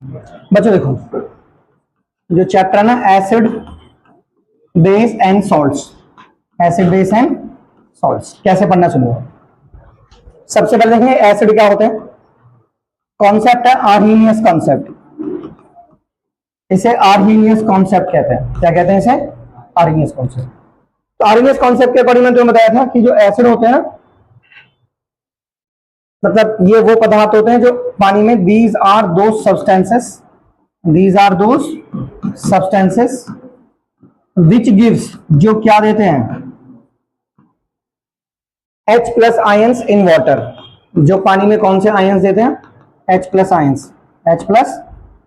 बच्चों देखो, जो चैप्टर है ना acid base and salts, acid base and salts कैसे पढ़ना सुनो। सबसे पहले देखेंगे एसिड क्या होते हैं। कॉन्सेप्ट है आर्हीनियस कॉन्सेप्ट, इसे आर्हीनियस कॉन्सेप्ट कहते हैं। क्या कहते हैं इसे? Arrhenius concept. तो आर्हीनियस कॉन्सेप्ट के अकॉर्डिंग मैंने तुम्हें बताया था कि जो एसिड होते हैं ना, मतलब ये वो पदार्थ होते हैं जो पानी में these are those substances which gives, जो क्या देते हैं, H plus ions in water. जो पानी में कौन से आयंस देते हैं? H plus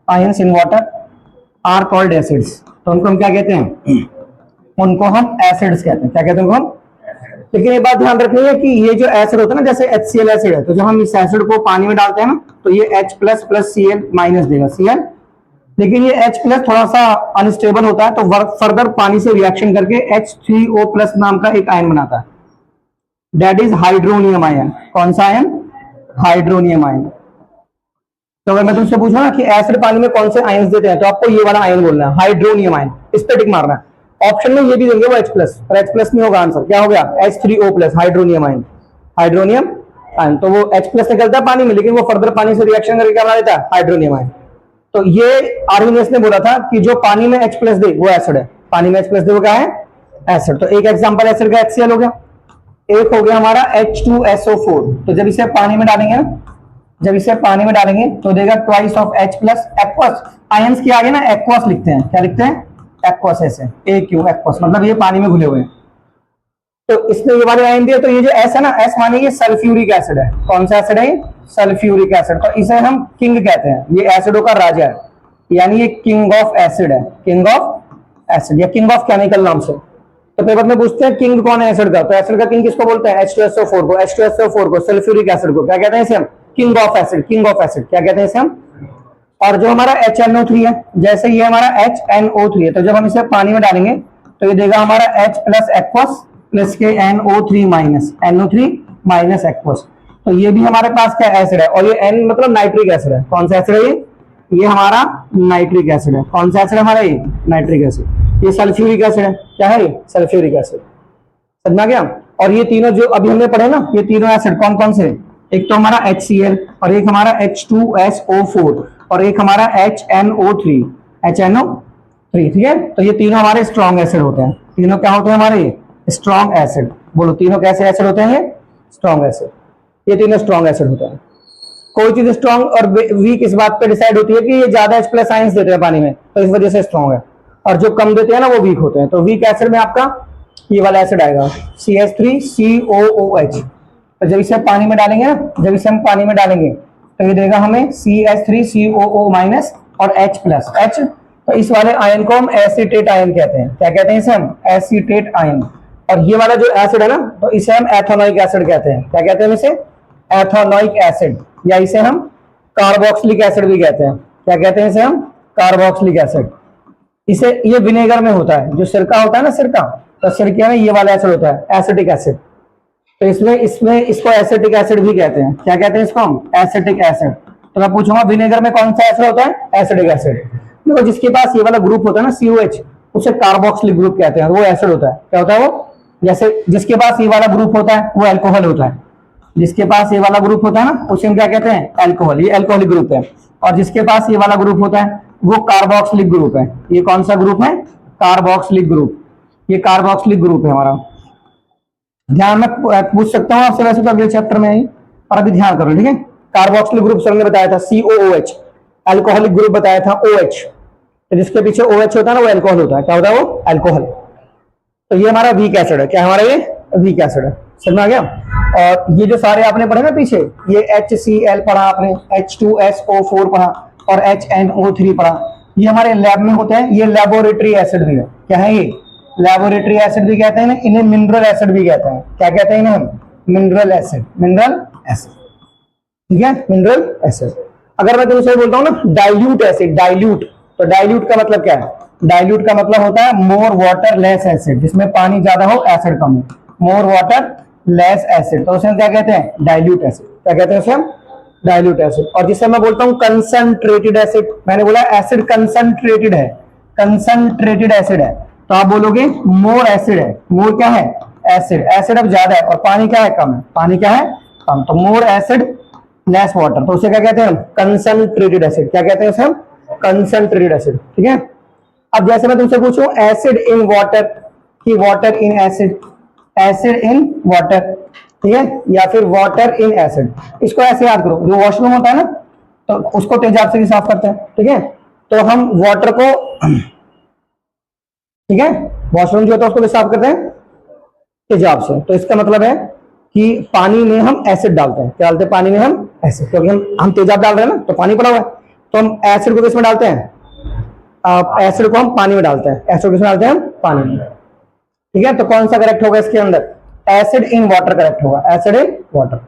ions in water are called acids. तो उनको हम क्या कहते हैं? उनको हम एसिड्स कहते हैं। क्या कहते हैं उनको हम? लेकिन ये बात ध्यान रखनी है कि ये जो एसिड होता है ना, जैसे HCl एसिड है, तो जब हम इस एसिड को पानी में डालते हैं ना, तो ये H plus plus Cl minus देगा, Cl। लेकिन ये H प्लस थोड़ा सा अनस्टेबल होता है, तो फर्दर पानी से रिएक्शन करके H3O प्लस नाम का एक आयन बनाता है, दैट इज हाइड्रोनियम आयन। कौन सा आयन? Hydronium ion. तो अगर मैं तुमसे पूछूं ना कि एसिड पानी में कौन से आयन्स देते हैं, तो आपको ये वाला आयन बोलना है, हाइड्रोनियम आयन। इस पे टिक मारना है। ऑप्शन में ये भी देंगे वो H प्लस, पर H प्लस नहीं होगा आंसर। क्या हो गया? H3O plus, hydronium ion. Hydronium ion, तो वो H प्लस निकलता है पानी में, लेकिन वो फर्दर पानी से रिएक्शन करके क्या बना देता है? Hydronium ion. तो ये आर्हीनियस ने बोला था कि जो पानी में H प्लस दे वो एसिड है, पानी में H प्लस दे वो क्या है? एसिड। तो एक एग्जांपल एसिड का HCl हो गया। एक हो गया हमारा H2SO4। तो जब इसे पानी में डालेंगे ना, तो देगा twice of H plus. Aqueous ions के आगे ना एक्वस लिखते हैं। क्या लिखते हैं? एक्वस, ऐसे AQ, एक्वस, मतलब ये पानी में घुले हुए हैं। तो इसने ये वाले आयन दिए, तो ये जो S है ना, S माने ये सल्फ्यूरिक एसिड है। कौन सा एसिड है ये? Sulphuric acid. तो इसे हम किंग कहते हैं, ये एसिडों का राजा है, यानी ये किंग ऑफ एसिड है, किंग ऑफ एसिड या किंग ऑफ केमिकल नाम से। तो पेपर में पूछते हैं किंग कौन है एसिड का, तो एसिड का किंग किसको बोलते हैं? H2SO4 को, सल्फ्यूरिक एसिड को क्या कहते हैं? इसे हम किंग ऑफ एसिड, क्या कहते हैं इसे हम? और जो हमारा HNO3 है, जैसे ये हमारा HNO3 है, तो जब हम इसे पानी में डालेंगे तो ये देगा हमारा H प्लस एक्वस प्लस के NO3 minus, NO3 minus aqueous. तो ये भी हमारे पास क्या एसिड है, और ये N मतलब नाइट्रिक एसिड है। कौन सा एसिड है ये हमारा नाइट्रिक एसिड है। कौन सा एसिड हमारा? ये नाइट्रिक एसिड। ये सल्फ्यूरिक एसिड है। क्या है ये? Sulphuric acid. समझ में गया? और ये तीनों जो अभी हमने पढ़े ना, ये तीनों एसिड कौन कौन से? एक तो हमारा HCl, और एक हमारा H2SO4, और एक हमारा HNO3, ठीक है। तो ये तीनों हमारे स्ट्रॉन्ग एसिड होते हैं। तीनों क्या होते हैं हमारे? Strong acid. बोलो, तीनों कैसे एसिड होते हैं? ये स्ट्रॉन्ग एसिड। ये तीनों स्ट्रॉन्ग एसिड होते हैं। कोई चीज स्ट्रॉन्ग और वीक इस बात पे डिसाइड होती है कि ये ज्यादा H प्लस आयंस देते हैं पानी में, तो इस वजह से स्ट्रॉन्ग है, और जो कम देते हैं ना वो वीक होते हैं। तो वीक एसिड में आपका ये वाला एसिड आएगा, CH3COOH। तो जब इसे पानी में डालेंगे ना, तो ये देगा हमें CH3COO माइनस और H प्लस, H। तो इस वाले आयन को हम एसीटेट आयन कहते हैं। क्या कहते हैं इसे हम? Acetate ion. और ये वाला जो एसिड है ना, तो इसे हम एथेनोइक एसिड कहते हैं। क्या कहते हैं इसे? एथेनोइक एसिड, या इसे हम कार्बोक्सिलिक एसिड भी कहते हैं। क्या कहते हैं इसे हम? Carboxylic acid. इसे ये विनेगर में होता है, जो सिरका होता है ना, सिरका, तो सिरके में ये वाला एसिड होता है, एसिटिक एसिड। तो इसमें इसको एसिटिक एसिड भी कहते हैं। क्या कहते हैं इसको हम? Acetic acid. तो मैं पूछूंगा विनेगर में कौन सा एसिड होता है? Acetic acid. देखो, जिसके पास ये वाला ग्रुप होता है ना, COH, उसे कार्बोक्सिलिक ग्रुप कहते हैं, वो एसिड होता है। क्या होता है वो? जैसे जिसके पास ये वाला ग्रुप होता है वो एल्कोहल होता है। जिसके पास ये वाला ग्रुप होता है ना, उसे हम क्या कहते हैं? एल्कोहल। ये एल्कोहलिक ग्रुप है। और जिसके पास ये वाला ग्रुप होता है वो कार्बोक्सिलिक ग्रुप है। ये कौन सा ग्रुप है? Carboxylic group. ये कार्बोक्सिलिक ग्रुप है हमारा। ध्यान में पूछ सकता हूँ आपसे, वैसे तो अगले चैप्टर में है, और अभी ध्यान करो, ठीक है। कार्बोक्सिलिक ग्रुप सर ने बताया था COOH, एल्कोहलिक ग्रुप बताया था OH। तो जिसके पीछे OH होता है ना, वो एल्कोहल होता है। क्या होता है वो? एल्कोहल। तो ये हमारा वीक एसिड है। क्या हमारा? ये वीक एसिड है। समझ में आ गया? और ये जो सारे आपने पढ़े ना पीछे, ये HCl पढ़ा आपने, H2SO4 पढ़ा, और HNO3 पढ़ा, ये हमारे लैब में होते हैं। ये लेबोरेटरी एसिड भी है। क्या है ये? लेबोरेटरी एसिड भी कहते हैं ना, इन्हें मिनरल एसिड भी कहते हैं। क्या कहते हैं इन्हें हम? मिनरल एसिड, ठीक है, मिनरल एसिड। अगर मैं तुमसे बोलता हूँ ना डाइल्यूट एसिड, तो डाइल्यूट का मतलब क्या है? डाइल्यूट का मतलब होता है मोर वाटर लेस एसिड, जिसमें पानी ज्यादा हो, एसिड कम हो। मोर वाटर लेस एसिड, तो उसे क्या कहते हैं? Dilute acid. क्या कहते हैं उसे हम? Dilute acid. और जिसे मैं बोलता हूं कंसंट्रेटेड एसिड, मैंने बोला एसिड कंसंट्रेटेड है, कंसंट्रेटेड एसिड है, तो आप बोलोगे मोर एसिड है। मोर क्या है? एसिड। एसिड अब ज्यादा है और पानी क्या है? कम है। पानी क्या है? कम। तो मोर एसिड लेस वाटर, तो उसे क्या कहते हैं हम? Concentrated acid. क्या कहते हैं उसे हम? Concentrated acid. ठीक है। अब जैसे मैं तुमसे पूछूं एसिड इन वाटर कि water in acid, acid in water, ठीक है, या फिर वाटर इन एसिड, इसको ऐसे याद करो। जो वॉशरूम होता है ना, तो उसको तेजाब से भी साफ करते हैं, ठीक है, तो हम वाटर को, ठीक है, वॉशरूम जो होता है उसको भी साफ करते हैं तेजाब से। तो इसका मतलब है कि पानी में हम एसिड डालते हैं। क्या डालते हैं? पानी में हम एसिड, क्योंकि हम तेजाब डाल रहे हैं ना, तो पानी पड़ा हुआ है, तो हम एसिड को किसमें डालते हैं? एसिड को हम पानी में डालते हैं। एसिड किसमें डालते हैं? हम पानी में। ठीक है, तो कौन सा करेक्ट होगा इसके अंदर? एसिड इन वाटर करेक्ट होगा। Acid in water.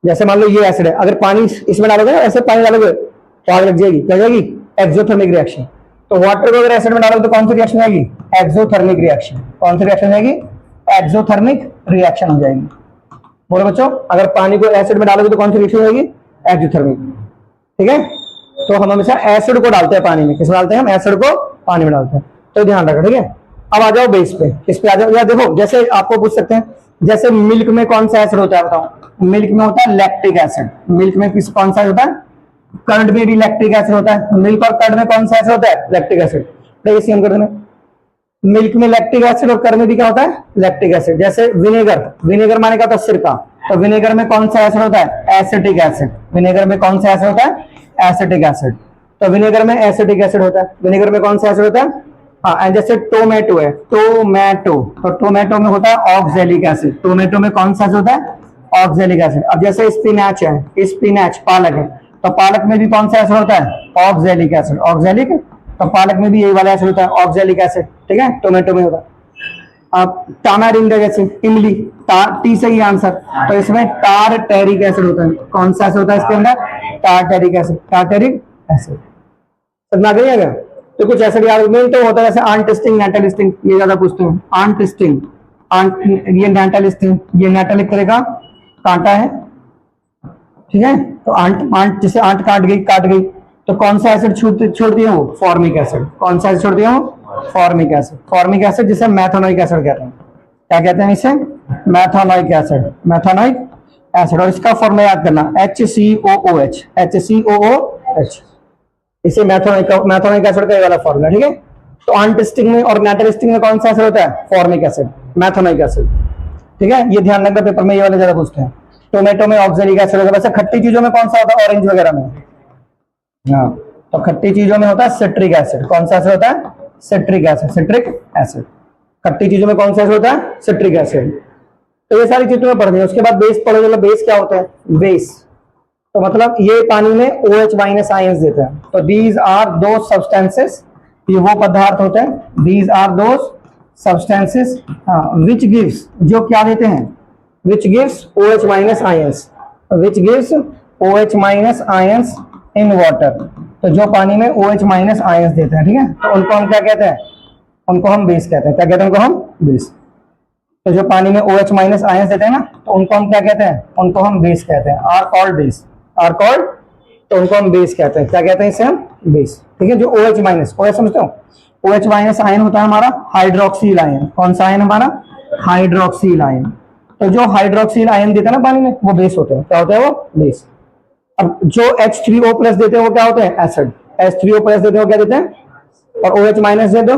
जैसे मान लो ये एसिड है, अगर पानी इसमें डालोगे ना, ऐसे पानी डालोगे तो आग लग जाएगी। क्या जाएगी? Exothermic reaction. तो वाटर को अगर एसिड में डालोगे तो कौन सी रिएक्शन आएगी? Exothermic reaction. कौन सी रिएक्शन आएगी? एक्सोथर्मिक रिएक्शन हो जाएगी। बोलो बच्चों, अगर पानी को एसिड में डालोगे तो कौन सी रिएक्शन होगी? एक्सोथर्मिक। ठीक है, तो हम हमेशा एसिड को डालते हैं पानी में। किस में डालते हैं? हम एसिड को पानी में डालते हैं, तो ध्यान रखो। ठीक है, अब आ जाओ बेस पे। किस पे आ जाओ? या देखो, जैसे आपको पूछ सकते हैं, जैसे मिल्क में कौन सा एसिड होता है? बताओ। मिल्क में होता है लैक्टिक एसिड। मिल्क में किस कौन सा होता है? कर्ड में भी लैक्टिक एसिड होता है। मिल्क और कर्ड में कौन सा एसिड होता है? Lactic acid. तो इसे हम कर देना, मिल्क में लैक्टिक एसिड और कर्ड में भी क्या होता है? Lactic acid. जैसे विनेगर, विनेगर माने क्या होता है? सिरका। तो विनेगर में कौन सा एसिड होता है? Acetic acid. विनेगर में कौन सा एसिड होता है? Acetic acid. तो विनेगर में एसिटिक एसिड होता है। विनेगर में कौन सा एसिड होता है? हाँ, जैसे टोमेटो है, टोमेटो, तो टोमेटो में होता है ऑक्सैलिक एसिड। टोमेटो में कौन सा एसिड होता है? Oxalic acid. अब जैसे स्पिनच है, स्पिनच पालक है, तो पालक में भी कौन सा एसिड होता है? Oxalic acid. ऑक्सैलिक, तो पालक में भी यही वाला एसिड होता है, ऑक्सैलिक एसिड। ठीक है, टोमेटो में होता है। अब टामारिंड है, जैसे इमली, टी सही आंसर, तो इसमें टारटेरिक एसिड होता है। कौन सा एसिड होता है इसके अंदर? टारटेरिक एसिड। टारटेरिक एसिड समझ गया क्या? तो कुछ ऐसे आर्गुमेंट तो होता है, जैसे आंटिस्टिंग, नेटलिस्टिंग, ये ज्यादा पूछते हैं। आंटिस्टिंग, ये नेटलिस्टिंग, ये नेटल एक तरह का कांटा है, ठीक है, तो आंट जैसे आंट काट गई तो कौन सा एसिड छोड़ दिया? वो फॉर्मिक एसिड। कौन सा एसिड छोड़ दिया? वो फॉर्मिक एसिड। फॉर्मिक एसिड जिसे मैथोनोइक एसिड कहते हैं। क्या कहते हैं इसे? मैथोनोइक एसिड। मैथोनोइक एसिड। और इसका फॉर्मूला याद करना, HCOOH। HCOOH, इसे मैथोनिक एसिड का ये वाला फॉर्मूला। ठीक है, तो आंटिस्टिंग में और नेटलिस्टिंग में कौन सा एसिड होता है? Formic acid, methanoic acid. ठीक है, ये ध्यान रखना, पेपर में ये वाले ज्यादा पूछते हैं। टोमेटो में ऑक्सैलिक एसिड होता है। वैसे खट्टी चीजों में कौन सा होता है? ऑरेंज वगैरह में। हाँ, तो खट्टी चीजों में होता है सिट्रिक एसिड। कौन सा एसिड होता है? Citric acid. Citric acid. खट्टी चीजों में कौन सा एसिड होता है? Citric acid. तो ये सारी चीजों में पढ़नी है। उसके बाद बेस पढ़ोगे, मतलब बेस क्या होता है? बेस तो मतलब ये पानी में OH माइनस आयंस देते हैं। तो दीज आर दो सब्सटेंसेस, ये वो पदार्थ होते हैं, दीज आर दो सब्सटेंसेस विच गिव्स, जो क्या देते हैं? Which gives OH minus ions, which gives OH minus ions in water. तो जो पानी में OH माइनस आयंस देते हैं, ठीक है, तो उनको हम क्या कहते हैं? उनको हम बेस कहते हैं। क्या कहते हैं उनको? हम बेस। तो जो पानी में OH माइनस आयंस देते हैं ना, तो उनको हम क्या कहते हैं? उनको हम बेस कहते हैं। Are called base. Are called, तो उनको हम बेस कहते हैं। क्या कहते हैं इसे? हम बेस। ठीक है, जो OH माइनस, OH समझते हो? OH माइनस आयन होता है हमारा हाइड्रोक्सिल आयन। कौन सा आयन हमारा? Hydroxyl ion. तो जो हाइड्रोक्सिल आयन देते हैं ना पानी में, वो बेस होते हैं। क्या होते हैं वो? बेस। अब जो H3O प्लस देते हैं वो क्या होते हैं? एसिड। H3O प्लस देते हैं वो क्या देते हैं? और OH माइनस दे दो,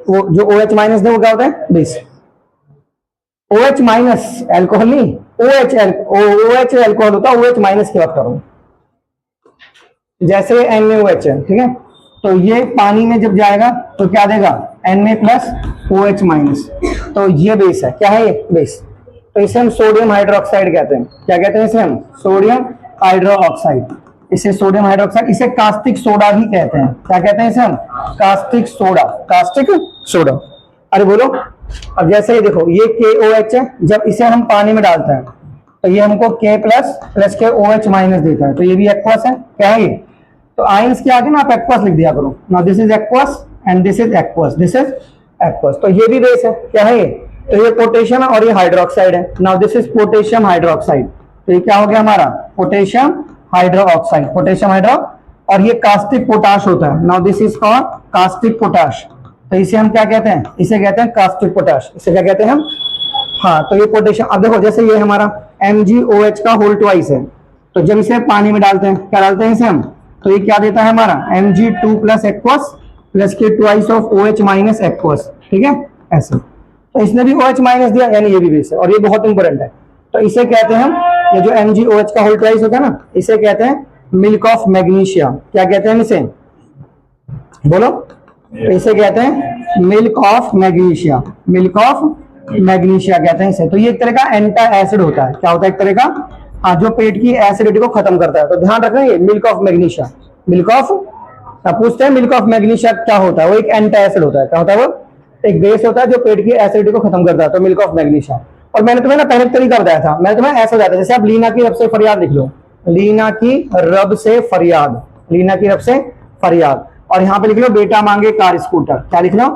वो जो OH माइनस दे वो क्या होता है? बेस। OH माइनस एल्कोहल नहीं, OH एल्कोहल होता है। OH माइनस की बात करो, जैसे NaOH है, ठीक है, तो ये पानी में जब जाएगा तो क्या देगा? Na plus OH minus. तो ये बेस है। क्या है ये? बेस। तो इसे हम सोडियम हाइड्रोक्साइड कहते हैं। क्या कहते हैं इसे? हम सोडियम हाइड्रोक्साइड। इसे सोडियम हाइड्रोक्साइड, इसे कास्टिक सोडा भी कहते हैं। क्या कहते हैं इसे? हम कास्टिक सोडा। Caustic soda. अरे बोलो, अब जैसे ही देखो, ये KOH है, जब इसे हम पानी में डालते हैं तो ये हमको K प्लस के OH माइनस देता है। तो ये भी एक्वस है। क्या है ये? तो आयंस के आगे ना आप एक्वस लिख दिया करो। Now this is aqueous and this is aqueous, this is aqueous. तो ये भी बेस है। क्या है ये? तो ये पोटेशियम है और ये हाइड्रोक्साइड है। Now this is potassium hydroxide. तो ये क्या हो गया हमारा? Potassium hydro oxide, potassium hydro, और ये कास्टिक पोटाश होता है। Now this is called caustic potash. तो इसे हम क्या कहते हैं, इसे कहते हैं कास्टिक पोटाश। इसे क्या कहते हैं हम, हाँ, तो ये पोटेशियम, अब देखो जैसे ये हमारा MgOH का होल ट्वाइस है, तो जब इसे पानी में डालते हैं, क्या डालते हैं इसे हम, तो ये क्या देता है हमारा Mg2 प्लस एक्वस प्लस के twice of OH minus aqueous, ठीक है ऐसे। तो इसने भी OH माइनस दिया, यानी ये भी बेस है, और ये बहुत इंपॉर्टेंट है। तो इसे कहते हैं हम, ये जो MgOH का होल ट्वाइस होता है ना, इसे कहते हैं मिल्क ऑफ मैग्नीशिया। क्या कहते हैं इसे, बोलो, तो इसे कहते हैं milk of magnesia, milk of magnesia कहते हैं इसे। तो ये एक तरह का एंटा एसिड होता है। क्या होता है, एक तरह का, हाँ, जो पेट की एसिडिटी को खत्म करता है। तो ध्यान रखना, ये milk of magnesia, milk of, पूछते हैं मिल्क ऑफ मैग्नीशिया क्या होता है, वो एक एंटा एसिड होता है। क्या होता है, वो एक बेस होता है जो पेट की एसिडिटी को खत्म करता है। तो मिल्क ऑफ मैग्नीशिया। और मैंने तुम्हें ना पहले तरीका बताया था, मैंने तुम्हें ऐसा बताया था, जैसे आप लीना की रब से फरियाद लिख लो, लीना की रब से फरियाद, लीना की रब से फरियाद, और यहाँ पे लिख लो बेटा मांगे कार स्कूटर। क्या लिख लो,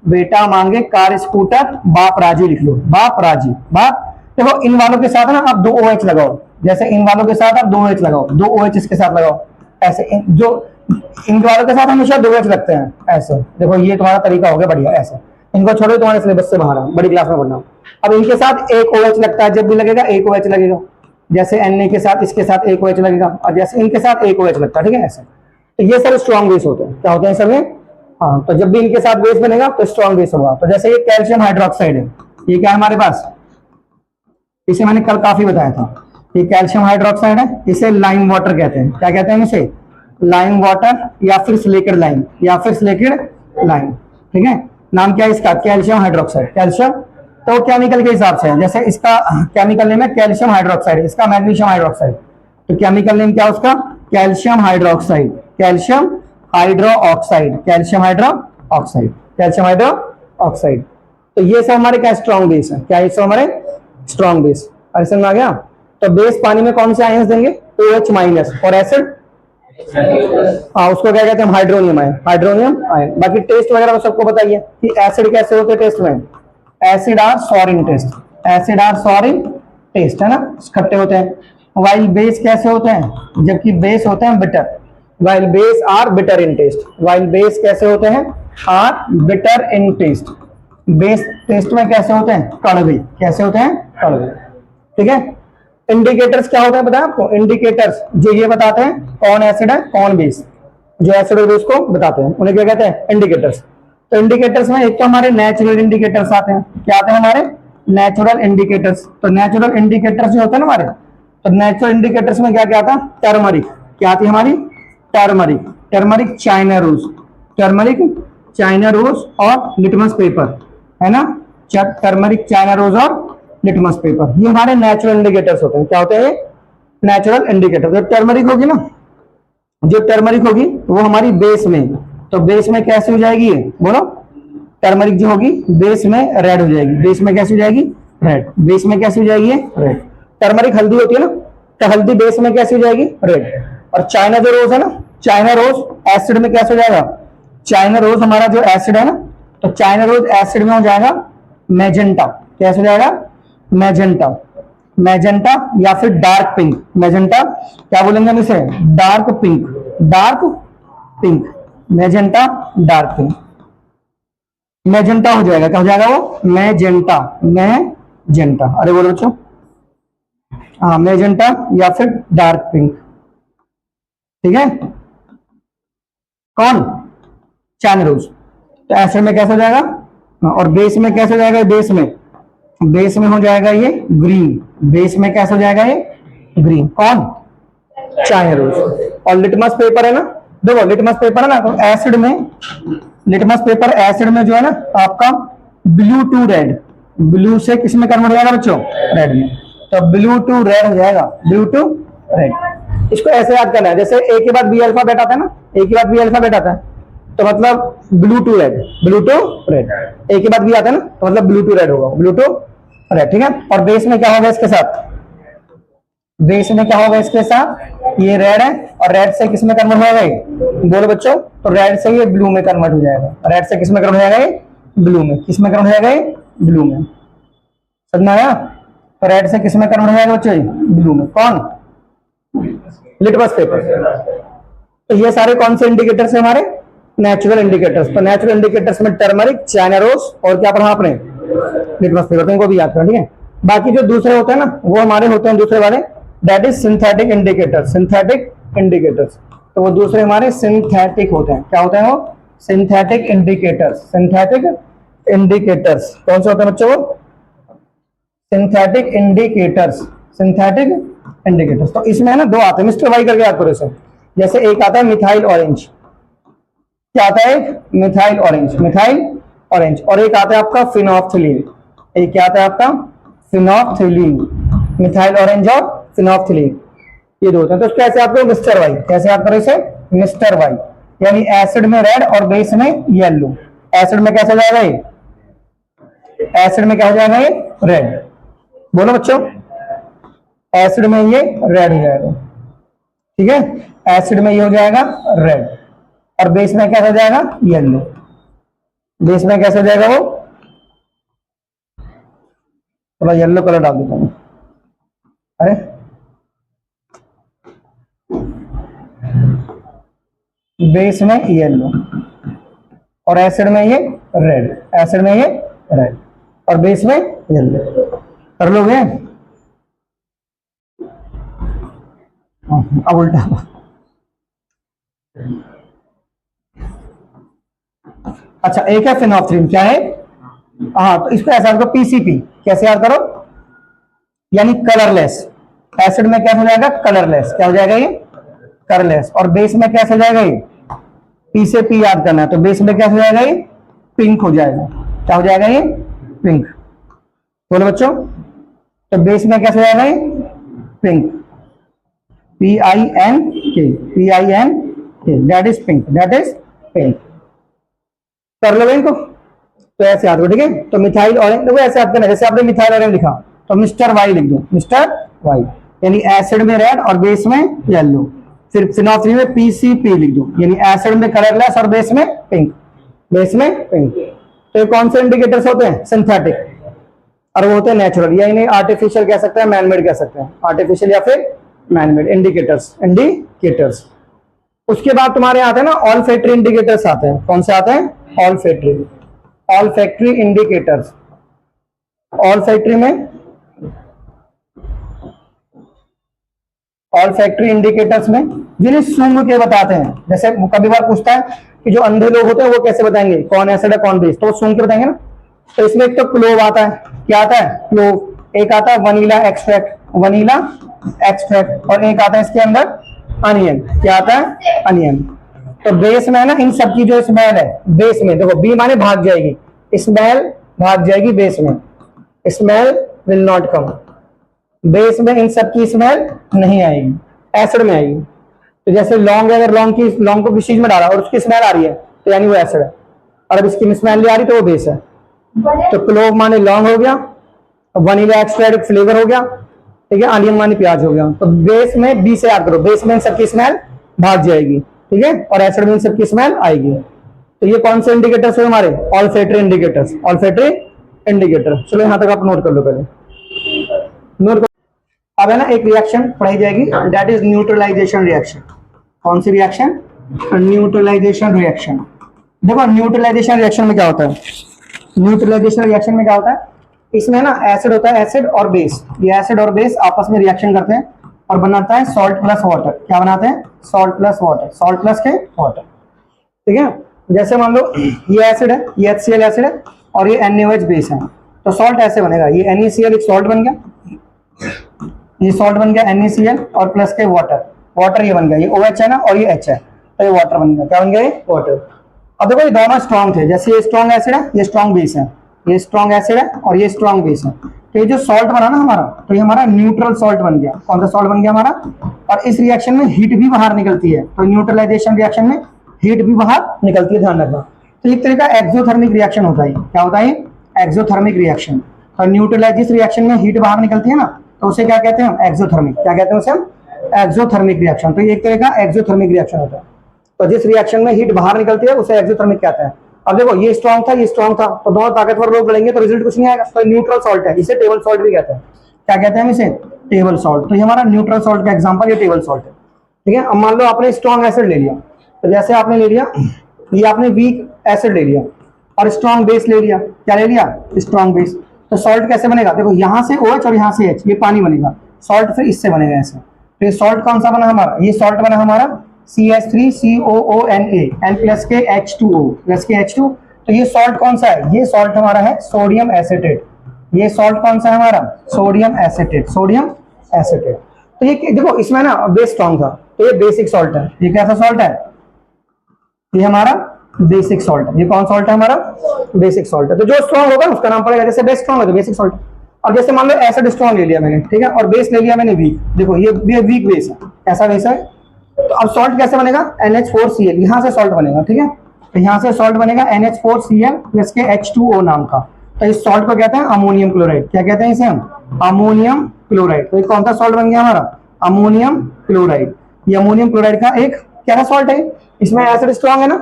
बेटा मांगे कार स्कूटर, बाप राजी लिख लो, बाप राजी, बाप। देखो इन वालों के साथ ना आप 2 OH लगाओ, जैसे इन वालों के साथ आप 2 OH लगाओ, 2 OH इसके साथ लगाओ, ऐसे जो इन वालों के साथ हमेशा 2 OH लगते हैं ऐसे। देखो ये तुम्हारा तरीका हो गया बढ़िया ऐसे। इनको छोड़ो, तुम्हारे सिलेबस से बाहर है, बड़ी क्लास में पढ़ना। अब इनके साथ एक OH लगता है, जब भी लगेगा एक OH लगेगा, जैसे Na के साथ इसके साथ एक OH लगेगा, और जैसे इनके साथ एक OH लगता है, ठीक है ऐसे। तो ये सारे स्ट्रॉन्ग बेस होते हैं। क्या होते हैं सभी, हाँ, तो जब भी इनके साथ बेस बनेगा तो स्ट्रॉन्ग बेस होगा। तो जैसे ये कैल्शियम हाइड्रोक्साइड है, ये क्या है हमारे पास, इसे मैंने कल काफी बताया था, ये कैल्शियम हाइड्रोक्साइड है, इसे लाइम वाटर कहते हैं। क्या कहते हैं इसे, लाइम वाटर, या फिर सिलिकेट लाइम, या फिर सिलिकेट लाइम, ठीक है। नाम क्या है इसका, कैल्शियम हाइड्रोक्साइड, कैल्शियम। तो केमिकल के हिसाब से, जैसे इसका केमिकल नेम है कैल्शियम हाइड्रोक्साइड, इसका मैग्नीशियम हाइड्रोक्साइड, तो केमिकल नेम क्या है उसका, calcium hydroxide, calcium hydro oxide, calcium hydro oxide, calcium hydro oxide. तो ये सब हमारे क्या स्ट्रॉन्ग बेस है, क्या ये सब हमारे स्ट्रॉन्ग बेस। समझ में आ गया। तो बेस पानी में कौन से आयंस देंगे, OH माइनस, और एसिड, हाँ, उसको क्या कहते हैं, हाइड्रोनियम आयन, हाइड्रोनियम आयन। बाकी टेस्ट वगैरह तो सबको बताइए कि एसिड कैसे होते हैं टेस्ट में, acid are sour in taste, acid are sour in taste, है ना, खट्टे होते हैं। वाइल बेस कैसे होते हैं, जबकि बेस होते हैं bitter, while base are bitter in taste, while base कैसे होते हैं, are bitter in taste. Base taste में कैसे होते हैं, कड़वे, कैसे होते हैं, कड़वे, ठीक है। इंडिकेटर्स क्या होते हैं बताया आपको, इंडिकेटर्स जो ये बताते हैं कौन एसिड है कौन बेस, जो एसिड और बेस को बताते हैं उन्हें क्या कहते हैं, इंडिकेटर्स। तो इंडिकेटर्स में एक तो हमारे नेचुरल इंडिकेटर्स आते हैं। क्या आते हैं हमारे, नेचुरल इंडिकेटर्स। तो नेचुरल इंडिकेटर्स जो होते हैं ना हमारे, तो नेचुरल इंडिकेटर्स में क्या क्या आता है, टर्मरिक, क्या आती है हमारी, turmeric, turmeric China rose, turmeric China rose और लिटमस पेपर, है ना, टर्मरिक चाइना रोज और लिटमस पेपर, ये हमारे नेचुरल इंडिकेटर्स होते हैं। क्या होते हैं, नेचुरल इंडिकेटर। जो टर्मरिक होगी ना, जो टर्मरिक होगी वो हमारी बेस में, तो बेस में कैसे हो जाएगी, बोलो, टर्मरिक जो होगी बेस में रेड हो जाएगी, बेस में कैसे हो जाएगी, रेड, बेस में कैसे हो जाएगी, रेड। टर्मरिक हल्दी होती है ना, तो हल्दी बेस में कैसे हो जाएगी, रेड। और चाइना जो रोज है ना, चाइना रोज एसिड में कैसे हो जाएगा, चाइना रोज हमारा जो एसिड है ना, तो चाइना रोज एसिड में हो जाएगा मैजेंटा, कैसे हो जाएगा, मैजेंटा, मैजेंटा या फिर डार्क पिंक, मैजेंटा क्या बोलेंगे हम इसे, dark pink, dark pink, magenta dark pink, magenta हो जाएगा, क्या हो जाएगा वो, मैजेंटा, मैजेंटा, अरे बोलो बच्चों, हाँ, मैजेंटा या फिर डार्क पिंक, ठीक है। कौन, चाइना रोज। तो एसिड में कैसे हो जाएगा, और बेस में कैसे हो जाएगा, बेस में, बेस में हो जाएगा ये ग्रीन, बेस में कैसे हो जाएगा ये ग्रीन, कौन, चाइना रोज। और लिटमस पेपर है ना, देखो लिटमस पेपर है ना, तो एसिड में, लिटमस पेपर एसिड में जो है ना आपका ब्लू टू रेड, ब्लू से किस में कन्वर्ट हो जाएगा बच्चों, रेड में, तो ब्लू टू रेड हो जाएगा, ब्लू टू रेड। इसको ऐसे याद करना है, जैसे ए के बाद बी अल्फाबेट आता है ना, ए के बाद बी अल्फाबेट आता है, तो मतलब blue to red, blue to red, A के बाद बी आता है ना, तो मतलब ब्लू टू रेड होगा, ब्लू टू रेड, ठीक है। और बेस में क्या होगा इसके साथ, बेस में क्या होगा इसके साथ, ये रेड है, और रेड से किस में कन्वर्ट हो जाएगा, बोलो बच्चों, तो रेड से ये ब्लू में कन्वर्ट हो जाएगा, रेड से किस में कन्वर्ट हो जाएगा, ये ब्लू में, किस में कन्वर्ट हो जाएगा, ये ब्लू में, समझ में आया। तो रेड से किस में कन्वर्ट हो जाएगा बच्चों, ब्लू में, कौन, लिटमस पेपर। तो ये सारे कौन से इंडिकेटर्स है हमारे? Natural indicators. तो नेचुरल इंडिकेटर्स में टर्मरिक, चाइना रोज और क्या पढ़ा आपने? Litmus paper. तो इनको भी याद करो, ठीक है। बाकी जो दूसरे होते हैं ना, वो हमारे होते हैं दूसरे वाले, that is synthetic indicators. Synthetic indicators, तो वो दूसरे हमारे सिंथेटिक होते हैं। क्या होते हैं वो? Synthetic indicators. सिंथेटिक इंडिकेटर्स कौन से होते हैं बच्चों? Synthetic indicators. Synthetic indicators. तो इसमें है ना दो आते हैं, मिस्टर वाई करके याद करो इसे। जैसे एक आता है मिथाइल ऑरेंज, क्या आता है? Methyl orange, methyl orange. और एक आता है आपका फिनोप्थिलीन। एक क्या आता है आपका? फिनोप्थिलीन। मिथाइल ऑरेंज और फिनोप्थिलीन, ये दो होते हैं। तो कैसे याद करो? Mister Y. कैसे याद करो इसे? Mister Y. यानी एसिड में रेड और बेस में येलो। एसिड में कैसा जाएगा ये? एसिड में क्या हो जाएगा ये? रेड। बोलो बच्चों, एसिड में ये रेड हो जाएगा, ठीक है। एसिड में ये हो जाएगा रेड, और बेस में कैसा हो जाएगा? येलो। बेस में कैसा हो जाएगा वो? थोड़ा येलो कलर डाल देता हूं। अरे बेस में येलो और एसिड में ये रेड। एसिड में ये रेड और बेस में येलो। कर लोगे? अब उल्टा। अच्छा, एक है फिनोप्थलीन, क्या है? हाँ, तो इसको ऐसा करो पीसीपी। कैसे याद करो? यानी कलरलेस। एसिड में क्या हो जाएगा? कलरलेस। क्या हो जाएगा ये? कलरलेस। और बेस में कैसे हो जाएगा ये? पी से पी याद करना है। तो बेस में क्या हो जाएगा ये? पिंक हो जाएगा। क्या हो जाएगा ये? पिंक। बोलो बच्चों, तो बेस में कैसे हो जाएगा ये? Pink. PINK, PINK, that is pink, that is pink. कर लो इनको, तो ऐसे याद करो, ठीक है। तो मिथाइल ऑरेंज, वो ऐसे याद करना जैसे आपने मिथाइल ऑरेंज लिखा, तो मिस्टर वाई लिख दो, मिस्टर वाई। यानी एसिड में रेड और बेस में येलो। फिर फिनोप्थिलीन में PCP लिख दो, यानी एसिड में कलरलेस और बेस में पिंक। बेस में पिंक। तो ये कौन से इंडिकेटर्स होते हैं? सिंथेटिक। और वो होते हैं नेचुरल, या इन्हें आर्टिफिशियल कह सकते हैं, मैनमेड कह सकते हैं। आर्टिफिशियल या फिर मैनमेड इंडिकेटर्स। इंडिकेटर्स। उसके बाद तुम्हारे आते हैं ना ऑल फैक्ट्री इंडिकेटर्स आते हैं। कौन से आते हैं? All factory. All factory indicators. All factory में ऑल फैक्ट्री इंडिकेटर्स में जिन्हें सूंघ के बताते हैं। जैसे कभी बार पूछता है कि जो अंधे लोग होते हैं वो कैसे बताएंगे कौन एसिड है कौन बेस, तो वो सूंघ के बताएंगे ना। तो इसमें एक तो क्लोव आता है। क्या आता है? क्लोव। एक आता है वनीला एक्सट्रैक्ट, वनीला एक्सट्रैक्ट। और एक आता है इसके अंदर अनियन। क्या आता है? अनियन। तो बेस में है ना, इन सब की जो स्मेल है बेस में, देखो बी माने भाग जाएगी, स्मेल भाग जाएगी बेस में। Smell will not come. Base में इन सब की स्मेल नहीं आएगी, एसिड में आएगी। तो जैसे लौंग है, अगर लौंग को किसी चीज में डाला और उसकी स्मेल आ रही है तो यानी वो एसिड है, और अब इसकी स्मेल नहीं आ रही तो वो बेस है। तो क्लोव माने लौंग हो गया, वनीला एक्सट्रैक्ट फ्लेवर हो गया, ठीक है। अनियन माने प्याज हो गया। तो बेस में बी से याद करो, बेस में इन सबकी स्मेल भाग जाएगी, ठीक है, और एसिड में इन सबकी स्मेल आएगी। तो ये कौन से इंडिकेटर्स है हमारे? All factory indicators. All factory indicator. चलो यहां तक आप नोट कर लो पहले, नोट कर। अब है ना एक रिएक्शन पढ़ाई जाएगी, दैट इज न्यूट्रलाइजेशन रिएक्शन। कौन सी रिएक्शन? Neutralisation reaction. देखो न्यूट्रलाइजेशन रिएक्शन में क्या होता है? न्यूट्रलाइजेशन रिएक्शन में क्या होता है? इसमें ना एसिड होता है, एसिड और बेस। ये एसिड और बेस आपस में रिएक्शन करते हैं और बनाता है सॉल्ट प्लस वाटर। क्या बनाते हैं? Salt plus water. Salt plus के वाटर, ठीक है। जैसे मान लो ये एसिड है, ये HCl एसिड है और ये NaOH बेस है, तो सॉल्ट ऐसे बनेगा। ये NaCl एक सॉल्ट बन गया, ये सॉल्ट बन गया NaCl और प्लस के वाटर। वाटर ये बन गया, ये OH है ना और ये H है, तो ये वाटर बन गया। क्या बन गया? ये वाटर। अब देखो ये दोनों स्ट्रॉन्ग थे, जैसे ये स्ट्रॉन्ग एसिड है, ये स्ट्रॉन्ग बेस है, ये स्ट्रॉन्ग एसिड है और ये स्ट्रॉन्ग बेस है। तो ये जो सॉल्ट बना ना हमारा, तो ये हमारा न्यूट्रल सॉल्ट बन गया। कौन सा सॉल्ट बन गया हमारा? और इस रिएक्शन में हीट भी बाहर निकलती है, तो न्यूट्रलाइजेशन रिएक्शन में हीट भी बाहर निकलती है, ध्यान रखना। तो एक तरह का एक्सोथर्मिक रिएक्शन होता है। क्या होता है? Exothermic reaction. तो न्यूट्रलाइजेशन रिएक्शन में हीट बाहर निकलती है ना, तो उसे क्या कहते हैं? एक्सोथर्मिक। क्या कहते हैं उसे हम? Exothermic reaction. तो ये एक तरह का एक्सोथर्मिक रिएक्शन होता है। तो जिस रिएक्शन में हीट बाहर निकलती है उसे एक्सोथर्मिक कहते हैं। अब देखो ये स्ट्रॉन्ग था, ये स्ट्रॉन्ग था, तो दोनों ताकतवर लोग लड़ेंगे तो रिजल्ट कुछ नहीं आएगा। तो न्यूट्रल सॉल्ट है, इसे टेबल सॉल्ट भी कहते हैं। क्या कहते हैं हम इसे? Table salt. तो ये हमारा न्यूट्रल सॉल्ट का एग्जांपल ये टेबल सॉल्ट है। ठीक है। अब मान लो आपने स्ट्रॉन्ग एसिड ले लिया, तो जैसे आपने ले लिया, ये आपने वीक एसिड ले लिया और स्ट्रॉन्ग बेस ले लिया, क्या ले लिया, स्ट्रॉन्ग बेस। तो सॉल्ट कैसे बनेगा, देखो यहाँ से OH और यहाँ से H, ये पानी बनेगा, सॉल्ट फिर इससे बनेगा ऐसे। तो ये सॉल्ट कौन सा बना हमारा, ये सॉल्ट बना हमारा CH3COONA N प्लस के H2O प्लस के H2। तो ये सॉल्ट कौन सा है, ये सॉल्ट हमारा है सोडियम एसिटेट। ये सॉल्ट कौन सा है हमारा, सोडियम एसिटेट, सोडियम एसिटेट। तो ये देखो इसमें ना बेस स्ट्रॉन्ग था, तो ये बेसिक सॉल्ट है। ये कैसा सॉल्ट है, ये हमारा बेसिक सॉल्ट है। ये कौन सॉल्ट है हमारा, बेसिक सॉल्ट है। तो जो स्ट्रॉन्ग होगा उसका नाम पड़ेगा, जैसे बेस स्ट्रॉन्ग है तो बेसिक सॉल्ट। अब जैसे मान लो एसिड स्ट्रॉन्ग ले लिया मैंने, ठीक है, और बेस ले लिया मैंने वीक, देखो ये वीक बेस है, ऐसा बेस है। तो अब सॉल्ट कैसे बनेगा, NH4Cl, यहाँ से सॉल्ट बनेगा, ठीक है। तो यहाँ से सॉल्ट बनेगा NH4Cl प्लस के H2O नाम का। तो इस सॉल्ट को कहते हैं अमोनियम क्लोराइड। क्या कहते हैं इसे हम, अमोनियम क्लोराइड। तो ये कौन सा सॉल्ट बन गया हमारा, अमोनियम क्लोराइड। ये अमोनियम क्लोराइड का एक क्या सॉल्ट है, इसमें एसिड स्ट्रॉन्ग है ना,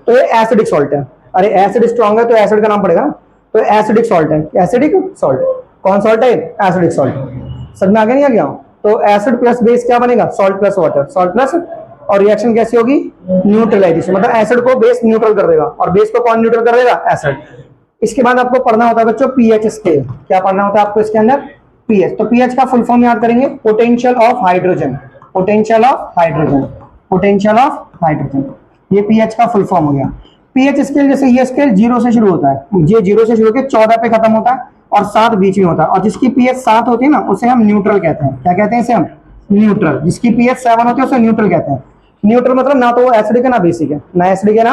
तो ये एसिडिक सॉल्ट है। अरे एसिड स्ट्रॉन्ग है तो एसिड का नाम पड़ेगा, तो एसिडिक सॉल्ट है, एसिडिक सॉल्ट। कौन सॉल्ट है, एसिडिक सॉल्ट। समझ में आ गया नहीं आ गया। तो एसिड प्लस बेस क्या बनेगा, salt plus water, salt plus, और रिएक्शन कैसी होगी, न्यूट्रलाइजेशन, मतलब एसिड को बेस न्यूट्रल कर देगा और बेस को कौन न्यूट्रल कर देगा, एसिड। इसके बाद आपको पढ़ना होता है बच्चों पीएच स्केल। क्या पढ़ना होता है आपको इसके अंदर, पीएच। तो पीएच का फुल फॉर्म याद करेंगे, potential of hydrogen, potential of hydrogen, potential of hydrogen. ये पीएच का फुल फॉर्म हो गया। पीएच स्केल, जैसे ये स्केल 0 से शुरू होता है, ये 0 से शुरू होकर 14 पे खत्म होता है और 7 बीच में होता है। और जिसकी पीएच 7 होती है ना उसे हम न्यूट्रल कहते हैं। क्या कहते हैं इसे हम, न्यूट्रल। जिसकी पीएच 7 होती है उसे न्यूट्रल कहते हैं। न्यूट्रल मतलब ना तो वो एसिडिक है ना बेसिक है, ना एसिडिक है ना,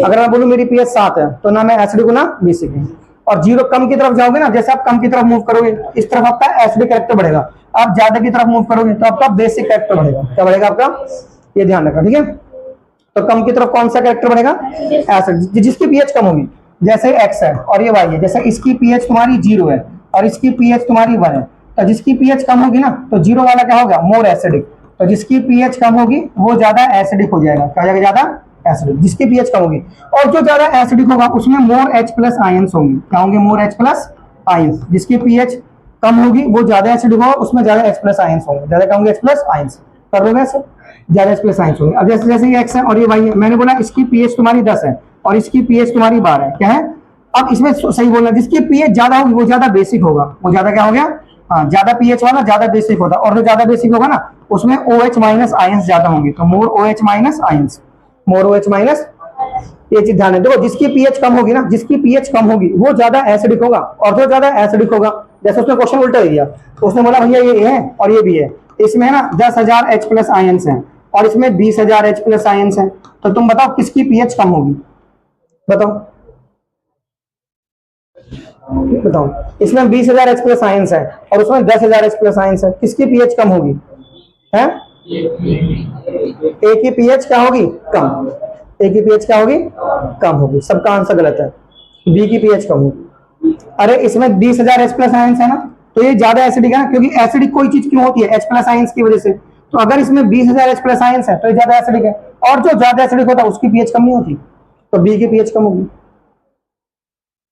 अगर मैं बोलूं मेरी पीएच 7 है तो ना मैं एसिडिक हूं ना बेसिक है। और 0 कम की तरफ जाओगे ना, जैसे आप कम की तरफ मूव करोगे इस तरफ आपका एसिडिक कैरेक्टर बढ़ेगा, आप ज्यादा की तरफ मूव करोगे तो आपका बेसिक कैरेक्टर बढ़ेगा। क्या बढ़ेगा आपका, ये ध्यान रखना, ठीक है। तो कम की तरफ कौन सा कैरेक्टर बढ़ेगा, एसिड। जिसकी पीएच कम होगी, जैसे X है और ये Y है, जैसे इसकी पीएच तुम्हारी 0 है और इसकी पीएच तुम्हारी 1 है, तो जिसकी पीएच कम होगी ना तो 0 वाला क्या होगा, मोर एसिडिक। तो जिसकी पीएच कम होगी वो ज्यादा एसिडिक हो जाएगा। क्या हो जाएगा, ज्यादा एसिडिक, जिसकी पीएच कम होगी। और जो ज्यादा एसिडिक होगा उसमें मोर H प्लस आयंस होंगे। क्या होंगे, मोर H प्लस आयंस। जिसकी पीएच कम होगी वो ज्यादा एसिडिक होगा, उसमें ज्यादा H प्लस आयंस होंगे। ज्यादा क्या होंगे, H प्लस आयंस। कर लोगे सर, ज्यादा H प्लस आयंस होंगे। अब जैसे जैसे ये X है और ये Y है, मैंने बोला इसकी पीएच तुम्हारी 10 है और इसकी पीएच तुम्हारी 12 है। क्या है, अब इसमें सही बोलना, जिसकी पीएच ज्यादा होगी वो ज्यादा बेसिक होगा। वो ज्यादा क्या हो गया, हाँ, ज्यादा पीएच वाला ज्यादा बेसिक होता है। और जो ज्यादा बेसिक होगा ना उसमें OH माइनस आयंस ज्यादा होंगे, तो मोर OH माइनस आयंस, मोर OH माइनस। ये चीज ध्यान है, देखो जिसकी पीएच कम होगी ना, जिसकी पीएच कम होगी वो ज्यादा एसिडिक होगा, और जो ज्यादा एसिडिक होगा, जैसे उसने क्वेश्चन उल्टा दिया तो उसने बोला भैया ये है और ये भी है, इसमें ना 10,000 H प्लस आयंस है और इसमें 20,000 H प्लस आयंस है, तो तुम बताओ किसकी पीएच कम होगी, बताओ बताओ। इसमें 20,000 H प्लस आयंस है और उसमें 10,000 H प्लस आयंस है, किसकी पीएच कम होगी, है ए की पीएच क्या होगी, कम। ए की पीएच क्या होगी, कम होगी। सबका आंसर गलत है, बी की पीएच कम होगी। अरे इसमें 20,000 H प्लस आयंस है ना, तो ये ज्यादा एसिडिक है ना, क्योंकि एसिडिक कोई चीज क्यों होती है, H प्लस आयंस की वजह से। तो अगर इसमें 20,000 H प्लस आयंस है तो ये ज्यादा एसिडिक है, और जो ज्यादा एसिडिक होता है उसकी पीएच कम नहीं होती, तो बी की पीएच कम होगी।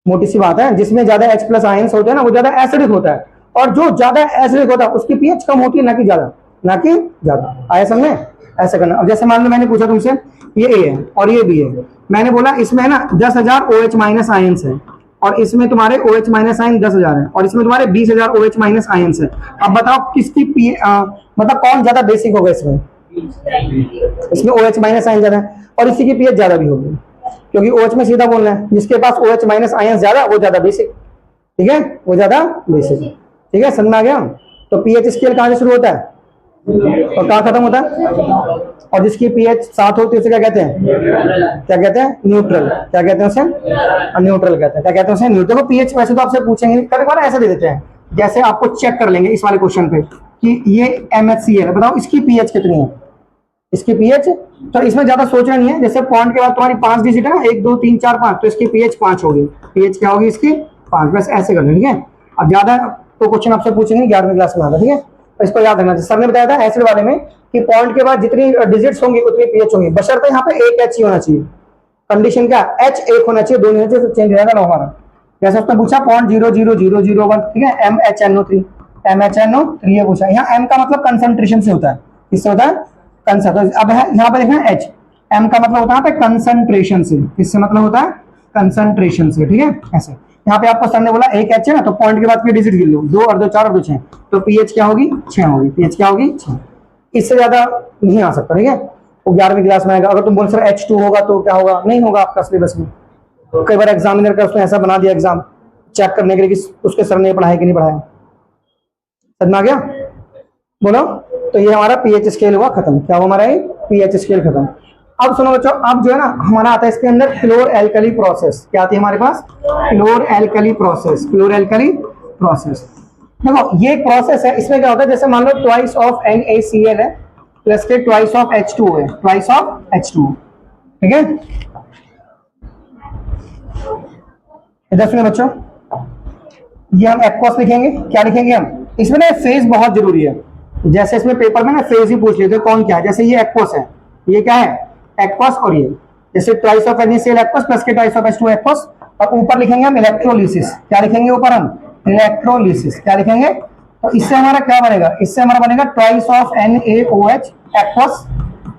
मोटी सी बात है, जिसमें ज्यादा H प्लस आयंस होते हैं ना वो ज्यादा एसिडिक होता है, और जो ज्यादा एसिडिक होता है उसकी पीएच कम होती है, ना कि ज्यादा, ना कि ज्यादा। आया समझे, ऐसा करना। अब जैसे मान लो मैंने पूछा तुमसे ये A है और ये B है, मैंने बोला इसमें ना 10,000 OH माइनस आयंस है और इसमें तुम्हारे OH माइनस आयन 10,000 है और इसमें तुम्हारे 20,000 OH माइनस आयंस है। अब बताओ किसकी मतलब कौन ज्यादा बेसिक होगा इसमें, इसमें OH माइनस आयन ज्यादा है और इसी की पीएच ज्यादा भी होगी, क्योंकि OH में सीधा बोलना है, जिसके पास OH माइनस आयंस ज्यादा वो ज्यादा बेसिक, ठीक है, वो ज्यादा बेसिक, ठीक है, समझ में आ गया। तो पीएच स्केल कहां से शुरू होता है और कहां खत्म होता है, और जिसकी पीएच 7 होती है उसे क्या कहते हैं, क्या कहते हैं, न्यूट्रल। क्या कहते हैं उसे, न्यूट्रल कहते हैं। क्या कहते हैं उसे, न्यूट्रल। देखो पीएच वैसे तो आपसे पूछेंगे, कभी बार ऐसा दे देते हैं, जैसे आपको चेक कर लेंगे इस वाले क्वेश्चन पे कि ये MHCl है, बताओ इसकी पीएच कितनी है, इसकी पीएच। तो इसमें ज्यादा सोचना नहीं है, जैसे पॉइंट के बाद तुम्हारी 5 डिजिट है ना, 1 2 3 4 5, तो इसकी पीएच 5 होगी, पीएच क्या होगी इसकी 5, बस ऐसे करना, ठीक है। अब ज्यादा तो क्वेश्चन आपसे पूछेंगे 11वीं क्लास में आता, ठीक है, तो इसको याद रखना। सर ने बताया था एसिड वाले में कि पॉइंट के बाद जितनी डिजिट्स होंगी उतनी पीएच होंगी, बशर्ते यहाँ पे एक H ही होना चाहिए। कंडीशन क्या, H एक होना चाहिए, 2 नहीं होना चाहिए तो चेंज हो जाएगा ना हमारा। जैसे उसने पूछा 0.00001, ठीक है, MHNO3 ये पूछा। यहाँ M का मतलब कंसंट्रेशन से होता है, किससे होता है, अब है यहाँ पे देखना H, M का मतलब होता है पे कंसंट्रेशन से, इससे मतलब होता है कंसंट्रेशन से, ठीक है। ऐसे यहाँ पे आपको सर ने बोला एक H है ना, तो पॉइंट के बाद फिर डिजिट गिन लो, 2 और 2 4 और 2 6, तो पीएच क्या होगी 6 होगी, पीएच क्या होगी 6, इससे ज्यादा नहीं आ सकता, ठीक है। वो 11वीं क्लास में आएगा। अगर तुम बोल सर H2 होगा तो क्या होगा, नहीं होगा आपका सिलेबस में। तो कई बार एग्जामिनर का उसने ऐसा बना दिया एग्जाम चेक करने के लिए कि उसके सर ने पढ़ाया कि नहीं पढ़ाया, समझ में आ गया, बोलो। तो ये हमारा पीएच स्केल हुआ खत्म, क्या हुआ हमारा ये पीएच स्केल खत्म। अब सुनो बच्चों, अब जो है ना हमारा आता है इसके अंदर क्लोर एल्कली प्रोसेस, क्या आती है हमारे पास, क्लोर एल्कली प्रोसेस, क्लोर एल्कली प्रोसेस। देखो ये एक प्रोसेस है, इसमें क्या होता है, जैसे मान लो ट्वाइस ऑफ NaCl है प्लस के ट्वाइस ऑफ H2 है, ट्वाइस ऑफ H2, ठीक है। इधर सुनिए बच्चों, ये हम एक्वस लिखेंगे, क्या लिखेंगे हम, इसमें ना फेज बहुत जरूरी है, जैसे इसमें पेपर में ना फेज ही पूछ लेते कौन क्या है, जैसे ये एक्वस है, ये क्या है एक्वस, और ये जैसे twice of NaCl aqueous plus के ट्वाइस ऑफ H2 एक्वस, और ऊपर लिखेंगे हम इलेक्ट्रोलिसिस, क्या लिखेंगे ऊपर हम इलेक्ट्रोलिसिस, क्या लिखेंगे, तो इससे हमारा क्या बनेगा, इससे हमारा बनेगा twice of NaOH aqueous,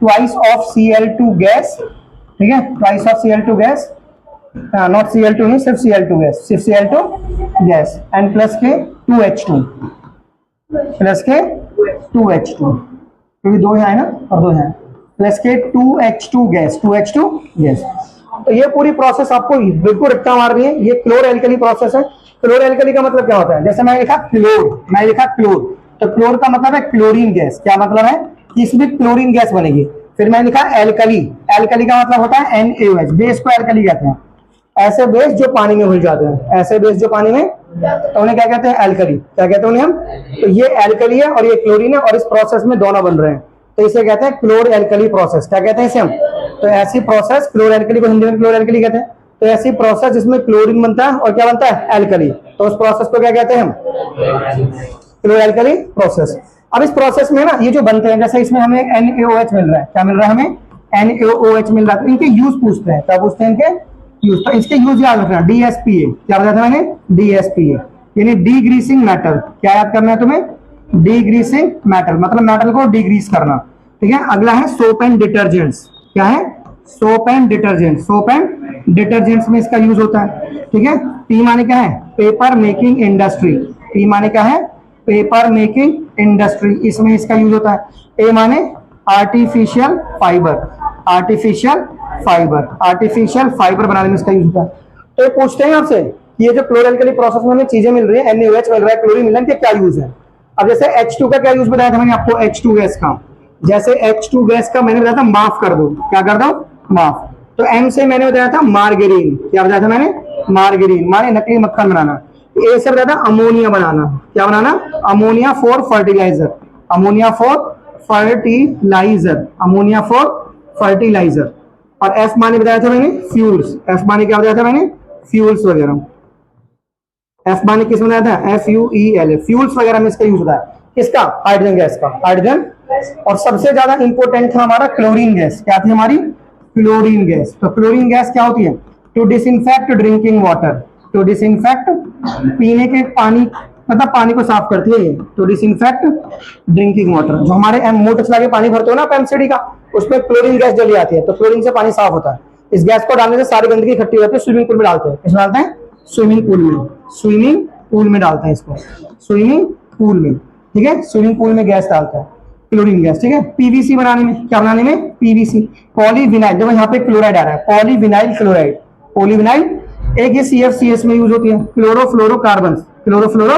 twice of Cl2 gas, ठीक है, twice of Cl2 gas, not Cl2 नहीं, सिर्फ Cl2 गैस, सिर्फ Cl2 गैस, एंड प्लस के 2H2, प्लस के 2H2, क्योंकि 2 है ना और 2 है, प्लस के 2H2 गैस, 2H2 गैस। तो ये पूरी प्रोसेस आपको बिल्कुल रट्टा मार रही है, ये क्लोर एल्कली प्रोसेस है। क्लोर एल्कली का मतलब क्या होता है, जैसे मैंने लिखा क्लोर, मैं लिखा क्लोर, तो क्लोर का मतलब है क्लोरीन गैस, क्या मतलब है कि इसमें क्लोरीन गैस बनेगी। फिर मैंने लिखा एल्कली, एल्कली का मतलब होता है NaOH, बेस को एल्कली कहते हैं, ऐसे बेस जो पानी में घुल जाते हैं, ऐसे बेस जो पानी में, तो उन्हें क्या कहते हैं एल्कली, क्या कहते हैं उन्हें हम, तो ये एल्कली है और ये क्लोरीन है, और इस प्रोसेस में दोनों बन रहे हैं, तो इसे कहते हैं क्लोर एल्कली प्रोसेस, क्या कहते हैं इसे हम, तो ऐसी प्रोसेस क्लोर एल्कली को हिंदी में क्लोर एल्कली कहते हैं, तो ऐसी प्रोसेस जिसमें क्लोरीन बनता है और क्या बनता है एल्कली, तो उस प्रोसेस को क्या कहते हैं हम क्लोर एल्कली प्रोसेस। अब इस प्रोसेस में ना ये जो बनते हैं, जैसे इसमें हमें NaOH मिल रहा है, क्या मिल रहा है हमें NaOH मिल रहा है, तो इनके यूज पूछते हैं, क्या पूछते हैं इनके यूज, तो इसके यूज याद रखना, DSPA, क्या बताया था मैंने DSPA, यानी डीग्रीसिंग मेटल, क्या याद करना है तुम्हें, डीग्रीसिंग मेटल, मतलब मेटल को डीग्रीस करना, ठीक है। अगला है सोप एंड डिटर्जेंट्स, क्या है soap and detergent, soap and detergents में इसका यूज होता है, ठीक है। P माने क्या है पेपर मेकिंग इंडस्ट्री, P माने क्या है पेपर मेकिंग इंडस्ट्री, इसमें इसका यूज होता है। A माने artificial fibre, artificial fibre, artificial fibre बनाने में इसका यूज होता है। तो ये पूछते हैं आपसे ये जो क्लोर एल्कली प्रोसेस में हमें चीजें मिल रही है, NaOH मिल रहा है, क्लोरीन मिल रहा है, क्या यूज है। अब जैसे H2 का क्या यूज बताया था मैंने आपको, H2 गैस का, जैसे H2 गैस का मैंने बताया था माफ कर दो, क्या कर दो माफ, तो M से मैंने बताया था मार्गेरीन, क्या बताया था मैंने मार्गेरीन माने नकली मक्खन बनाना। A से बताया था अमोनिया बनाना, क्या बनाना ammonia for fertiliser, ammonia for fertiliser, ammonia for fertiliser. और F माने बताया था मैंने फ्यूल्स, F माने क्या बताया था मैंने फ्यूल्स वगैरह, F माने किस में बताया था FUEL, फ्यूल्स वगैरह में इसका यूज होता है, किसका हाइड्रोजन गैस का, हाइड्रोजन। और सबसे ज्यादा इंपॉर्टेंट था हमारा क्लोरीन गैस, क्या थी हमारी क्लोरीन गैस। तो क्लोरीन गैस क्या होती है, to disinfect drinking water, to disinfect पीने के पानी, मतलब पानी को साफ करती है ये, टू डिसइंफेक्ट ड्रिंकिंग वाटर। जो हमारे मोटर चला के पानी भरते हो ना एमसीडी का, उसमें क्लोरीन गैस जली आती है, तो क्लोरीन से पानी साफ होता है। इस गैस को डालने से सारी गंदगी इकट्ठी होती है, स्विमिंग पूल में डालते हैं, किसमें डालते हैं स्विमिंग पूल में, स्विमिंग पूल में डालते हैं इसको, स्विमिंग पूल में, ठीक है, स्विमिंग पूल में गैस डालता है क्लोरीन गैस, ठीक है। पीवीसी बनाने में, क्या बनाने में पीवीसी, पॉलीविनाइल, देखो यहाँ पे क्लोराइड आ रहा है, पॉलीविनाइल क्लोराइड, पॉलीविनाइल। एक ये CFCS में यूज होती है, क्लोरोफ्लोरोकार्बन, क्लोरोफ्लोरो,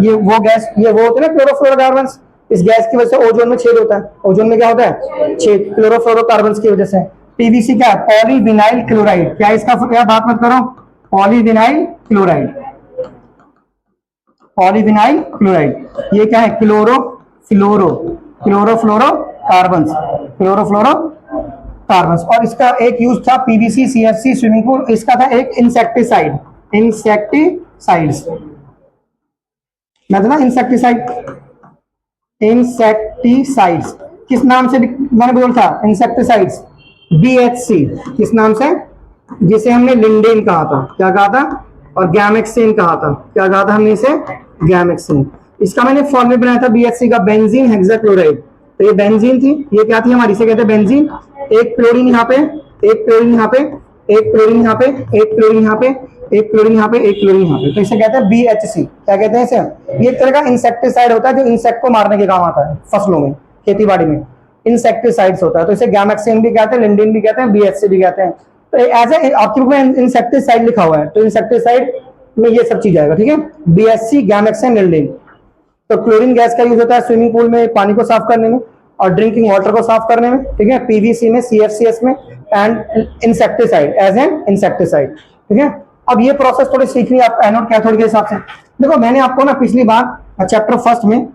ये वो गैस, ये वो होते हैं ना क्लोरोफ्लोरोकार्बन, इस गैस की वजह से ओजोन में छेद होता है, ओजोन में क्या होता है छेद, क्लोरोफ्लोरोकार्बन की वजह से। पीवीसी क्या है पॉलीविनाइल क्लोराइड, क्या इसका क्या बात मत करो, पॉलीविनाइल क्लोराइड, पॉलीविनाइल क्लोराइड। ये क्या है क्लोरोफ्लोरो, क्लोरोफ्लोरोकार्बन, क्लोरोफ्लोरोकार्बन। और इसका एक यूज था पीवीसी, CFC, स्विमिंग पूल, इसका था एक इंसेक्टिसाइड, इंसेक्टिसाइड्स, मतलब इंसेक्टिसाइड, इंसेक्टिसाइड्स किस नाम से मैंने बोला था इंसेक्टिसाइड्स, BHC, किस नाम से, जिसे हमने लिंडेन कहा था, क्या कहा था, और गैमेक्सिन कहा था, क्या कहा था हमने इसे गैमेक्सिन। इसका मैंने फॉर्मूला बनाया था BHC का, बेंजीन हेक्साक्लोराइड, तो तो ये बेंजीन थी, ये क्या थी हमारी, इसे कहते हैं बेंजीन। एक क्लोरीन यहाँ पे, एक क्लोरीन यहाँ पे, एक क्लोरीन यहाँ पे, एक क्लोरीन यहाँ पे, एक क्लोरीन यहाँ पे, एक क्लोरीन यहाँ पे, तो इसे कहते हैं BHC। क्या कहते हैं इसे? ये एक तरह का इंसेक्टिसाइड होता है जो इंसेक्ट को मारने के काम आता है फसलों में, खेती बाड़ी में इंसेक्टिसाइड्स होता है। तो इसे गैमेक्सिन भी कहते हैं, लिंडिन भी कहते हैं, BHC भी कहते हैं। तो एज ए आपके बुक में इंसेक्टिसाइड लिखा हुआ है, तो इंसेक्टिसाइड में ये सब चीज आएगा, ठीक है। BHC, gammexane, lindane. तो क्लोरीन गैस का यूज होता है स्विमिंग पूल में पानी को साफ करने में और ड्रिंकिंग वाटर को साफ करने में, ठीक है। PVC में, CFCS में, and insecticide as an insecticide, ठीक है। अब ये प्रोसेस थोड़ी सीखनी है आप एनोड कैथोड के हिसाब से। देखो मैंने आपको ना पिछली बार चैप्टर फर्स्ट में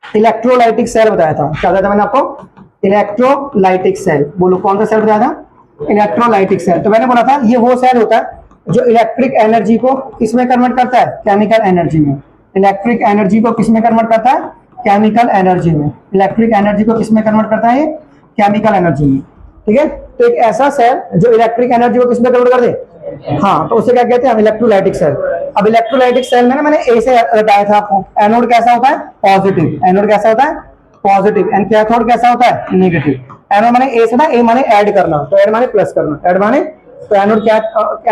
इलेक्ट्रोलाइटिक सेल बताया था। क्या बताया था मैंने आपको? Electrolytic cell. बोलो कौन सा सेल बताया था? Electrolytic cell. तो मैंने बोला था ये वो सेल होता है जो इलेक्ट्रिक एनर्जी को किसमें कन्वर्ट करता है? केमिकल एनर्जी में। इलेक्ट्रिक एनर्जी को किसमें कन्वर्ट करता है? केमिकल एनर्जी में। इलेक्ट्रिक एनर्जी को किसमें कन्वर्ट करता है? ये केमिकल एनर्जी में, ठीक है। तो एक ऐसा सेल जो इलेक्ट्रिक एनर्जी को किसमें कन्वर्ट कर दे, हाँ, तो उसे क्या कहते हैं? Electrolytic cell. अब इलेक्ट्रोलाइटिक सेल में ना मैंने ए से बताया था आपको, एनोड कैसा होता है? पॉजिटिव। एनोड कैसा होता है? पॉजिटिव। एंड कैथोड कैसा होता है? नेगेटिव। एनोड माने ए से ना, ए माने ऐड करना, तो ऐड माने प्लस करना, ऐड माने, तो एनोड क्या,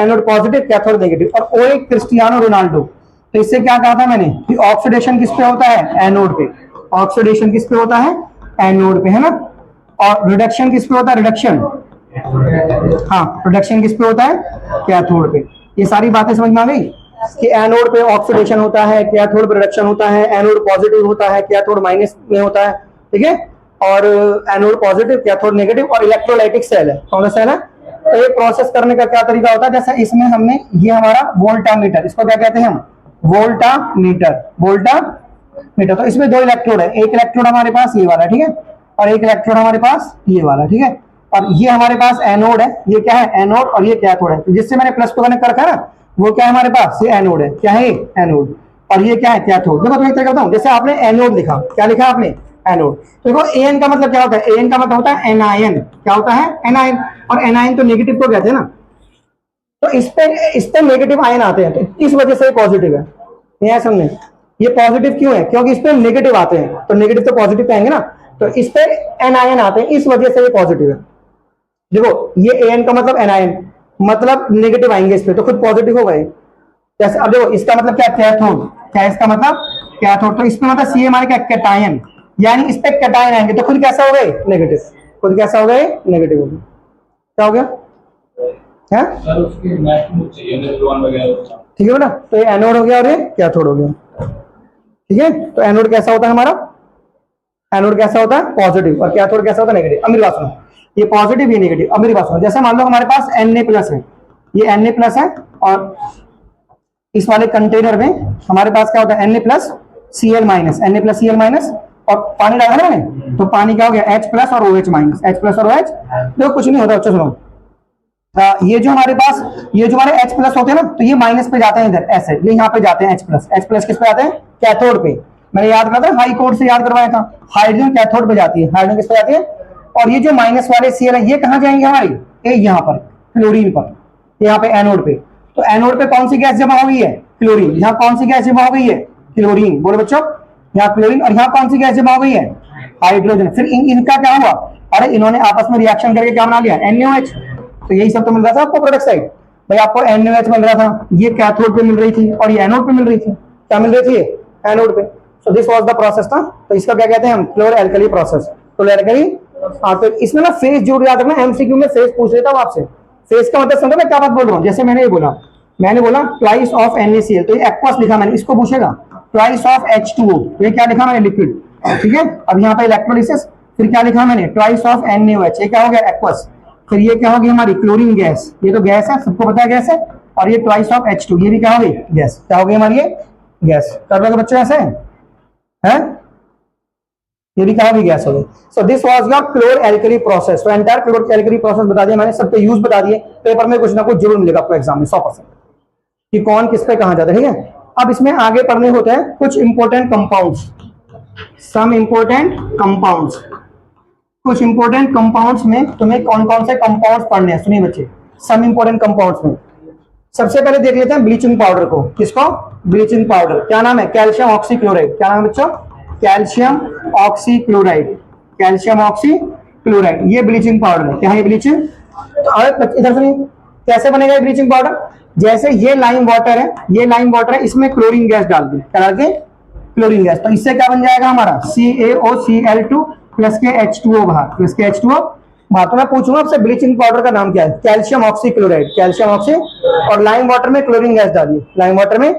एनोड पॉजिटिव, कैथोड नेगेटिव। और ओ एक क्रिस्टियानो रोनाल्डो। तो इससे क्या कहा था मैंने कि ऑक्सीडेशन किस पे होता है? एनोड पे। ऑक्सीडेशन किस पे होता है? एनोड पे, है ना। और रिडक्शन किस पे होता है? रिडक्शन, हाँ, रिडक्शन किस पे होता है? कैथोड पे। ये सारी बातें समझ में आ गई कि एनोड पे ऑक्सीडेशन होता है, कैथोड पे रिडक्शन होता है, एनोड पॉजिटिव होता है, कैथोड माइनस में होता है, ठीक है। और एनोड पॉजिटिव, कैथोड नेगेटिव। और इलेक्ट्रोलाइटिक सेल है, कौन सा सेल है? तो ये प्रोसेस करने का क्या तरीका होता है? जैसे इसमें हमने, ये हमारा वोल्टामीटर, इसको क्या कहते हैं हम? वोल्टामीटर। वोल्टामीटर। तो इसमें दो इलेक्ट्रोड है, एक इलेक्ट्रोड हमारे पास ये वाला, ठीक है, और एक इलेक्ट्रोड हमारे पास ये वाला, ठीक है। और ये हमारे पास एनोड है, ये क्या है? एनोड। और ये कैथोड है। तो जिससे मैंने प्लस को कनेक्ट कर रखा है ना, वो क्या है हमारे पास? ये एनोड है। क्या है? एनोड। और ये क्या है? कैथोड। देखो तुम्हें क्या कहता हूं, जैसे आपने एनोड लिखा, क्या लिखा आपने? एनोड। तो देखो एन का मतलब क्या होता है? एन का मतलब होता है एनायन। क्या होता है? एनायन। और एनायन तो नेगेटिव को कहते हैं ना, तो इस पे नेगेटिव आयन आते हैं, तो इस वजह से ये पॉजिटिव है। ये समझे? ये पॉजिटिव क्यों है? क्योंकि इस पे नेगेटिव आते हैं, तो नेगेटिव तो पॉजिटिव पे आएंगे ना, तो इस पे एनायन आते हैं, इस वजह से ये पॉजिटिव है। देखो ये एन का मतलब एनायन, मतलब नेगेटिव आएंगे इस पे, तो खुद पॉजिटिव हो गए। जैसे अब देखो इसका मतलब क्या? कैथोड। क्या इसका मतलब? कैथोड। तो इसमें मतलब सी हमारे क्या? कैटायन, यानी इस पे कैटायन आएंगे, तो खुद कैसा हो गए? नेगेटिव। खुद कैसा हो गए? नेगेटिव हो गए। क्या हो गया? है ठीक है बेटा। तो ये एनोड हो गया और ये कैथोड हो गया, ठीक है। तो एनोड कैसा होता है हमारा? एनोड कैसा होता है? पॉजिटिव। और कैथोड कैसा होता है? नेगेटिव। अब मेरी बात सुनो, ये पॉजिटिव ये नेगेटिव। अब मेरी बात सुनो, जैसे मान लो हमारे पास Na+ है, ये Na+ है, और इस वाले कंटेनर में हमारे पास क्या होता है? Na+, Cl-, Na+Cl-, और पानी डाला है मैंने, तो पानी क्या हो गया? H+ और OH-, H+ और OH। देखो कुछ नहीं होता, अच्छा सुनो, ये जो हमारे पास, ये जो हमारे H+ होते हैं ना, तो ये माइनस पे जाते हैं इधर, ऐसे ये यहाँ पे जाते हैं H+ किस पे जाते हैं? कैथोड पे। मैंने याद करा था, हाई कोर्ट से याद करवाया था, हाइड्रोजन कैथोड पे जाती है, हाइड्रोजन किस पे जाती है? और ये जो माइनस वाले Cl है, ये कहाँ जाएंगे हमारी? ये यहाँ पर, क्लोरीन पर, यहाँ पे एनोड पे। तो एनोड पे कौन सी गैस जमा हो गई है? क्लोरीन। यहाँ कौन सी गैस जमा हो गई है? क्लोरीन। बोलो बच्चों, यहाँ क्लोरीन। और यहाँ कौन सी गैस जमा हो गई है? हाइड्रोजन। फिर इनका क्या हुआ? अरे इन्होंने आपस में रिएक्शन करके क्या बना लिया? NaOH। तो यही सब तो मिल रहा था आपको प्रोडक्ट साइड, भाई आपको NaOH मिल रहा था, ये कैथोड पे मिल रही थी और ये एनोड पे मिल रही थी। क्या मिल रही थी? एनोड पे। सो दिस वाज द प्रोसेस था। तो इसका क्या कहते हैं हम? Chloro alkali process. Chloro alkali. हाँ, तो इसमें ना फेज जोड़ याद रखना, MCQ में फेज पूछ लेता हूँ आपसे। फेज का मतलब समझो मैं क्या बात बोल रहा हूँ? जैसे मैंने बोला ट्वाइस ऑफ NaCl, तो ये एक्वस लिखा मैंने, इसको पूछेगा ट्वाइस ऑफ H2O, तो ये क्या लिखा मैंने? लिक्विड, ठीक है। अब यहाँ पे इलेक्ट्रोलिसिस, फिर क्या लिखा मैंने? ट्वाइस ऑफ NaOH, ये क्या हो गया? एक्वस। फिर ये क्या होगी हमारी? Chlorine gas. ये तो गैस है, सबको पता है गैस है। और ये ट्वाइस ऑफ H2, ये भी क्या होगी? गैस। क्या होगी हमारी? ये गैस। कर लोगे बच्चों ऐसे हैं? ये भी क्या होगी? गैस होगी। So this was your chlor alkali process. तो एंटायर क्लोर एल्कली प्रोसेस बता दिया मैंने, सबके यूज बता दिए। पेपर में कुछ ना कुछ जरूर मिलेगा आपको एग्जाम में 100% कि कौन किस पे कहां जाता है, ठीक है। अब इसमें आगे पढ़ने होते हैं कुछ important compounds, some important compounds. कुछ इंपॉर्टेंट कंपाउंड्स में तुम्हें कौन कौन से कंपाउंड्स पढ़ने हैं? सुनिए बच्चे, सम इंपॉर्टेंट कंपाउंड्स में सबसे पहले देख लेते हैं ब्लीचिंग पाउडर को। किसको? Bleaching powder. क्या नाम है? Calcium oxychloride. क्या नाम है बच्चों? Calcium oxychloride. Calcium oxy chloride, ये ब्लीचिंग पाउडर है। क्या है ये ब्लीचिंग? तो इधर सुनिए कैसे बनेगा ये ब्लीचिंग पाउडर। जैसे ये लाइम वाटर है, ये लाइम वाटर है, इसमें क्लोरीन गैस डाल दी, क्या डाल के? Chlorine gas. तो इससे क्या बन जाएगा हमारा CaOCl2 प्लस के H2O बाहर, प्लस के H2O बाहर। तो मैं पूछूंगा आपसे ब्लीचिंग पाउडर का नाम क्या है? Calcium oxy chloride, calcium oxy, और लाइम वाटर में क्लोरीन गैस डालिए। लाइम वाटर में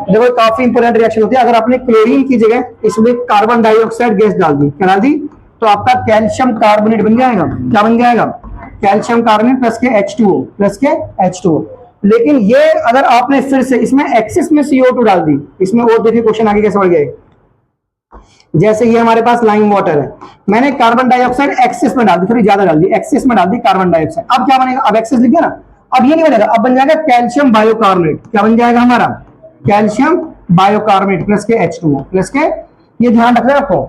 देखो काफी इंपोर्टेंट रिएक्शन होती है, अगर आपने क्लोरीन की जगह इसमें कार्बन डाइऑक्साइड गैस डाल दी, क्या डाल दी, तो आपका कैल्शियम कार्बोनेट बन जाएगा। क्या बन जाएगा? कैल्शियम कार्बोनेट प्लस के H2O, प्लस के H2O। लेकिन ये अगर आपने फिर से इसमें एक्सेस में CO2 डाल दी, इसमें और देखिए क्वेश्चन आगे कैसे बढ़ गए। जैसे ये हमारे पास लाइम वाटर है, मैंने कार्बन डाइऑक्साइड एक्सेस में डाल दी, थोड़ी ज्यादा डाल दी, एक्सेस में डाल दी कार्बन डाइऑक्साइड। अब क्या बनेगा? अब एक्सेस लिख दिया ना, अब ये नहीं बनेगा, अब बन जाएगा कैल्शियम बायोकार्बोनेट। क्या बन जाएगा हमारा? कैल्शियम बायोकार्बोनेट प्लस के H2O, प्लस के, ये ध्यान रखना है आपको,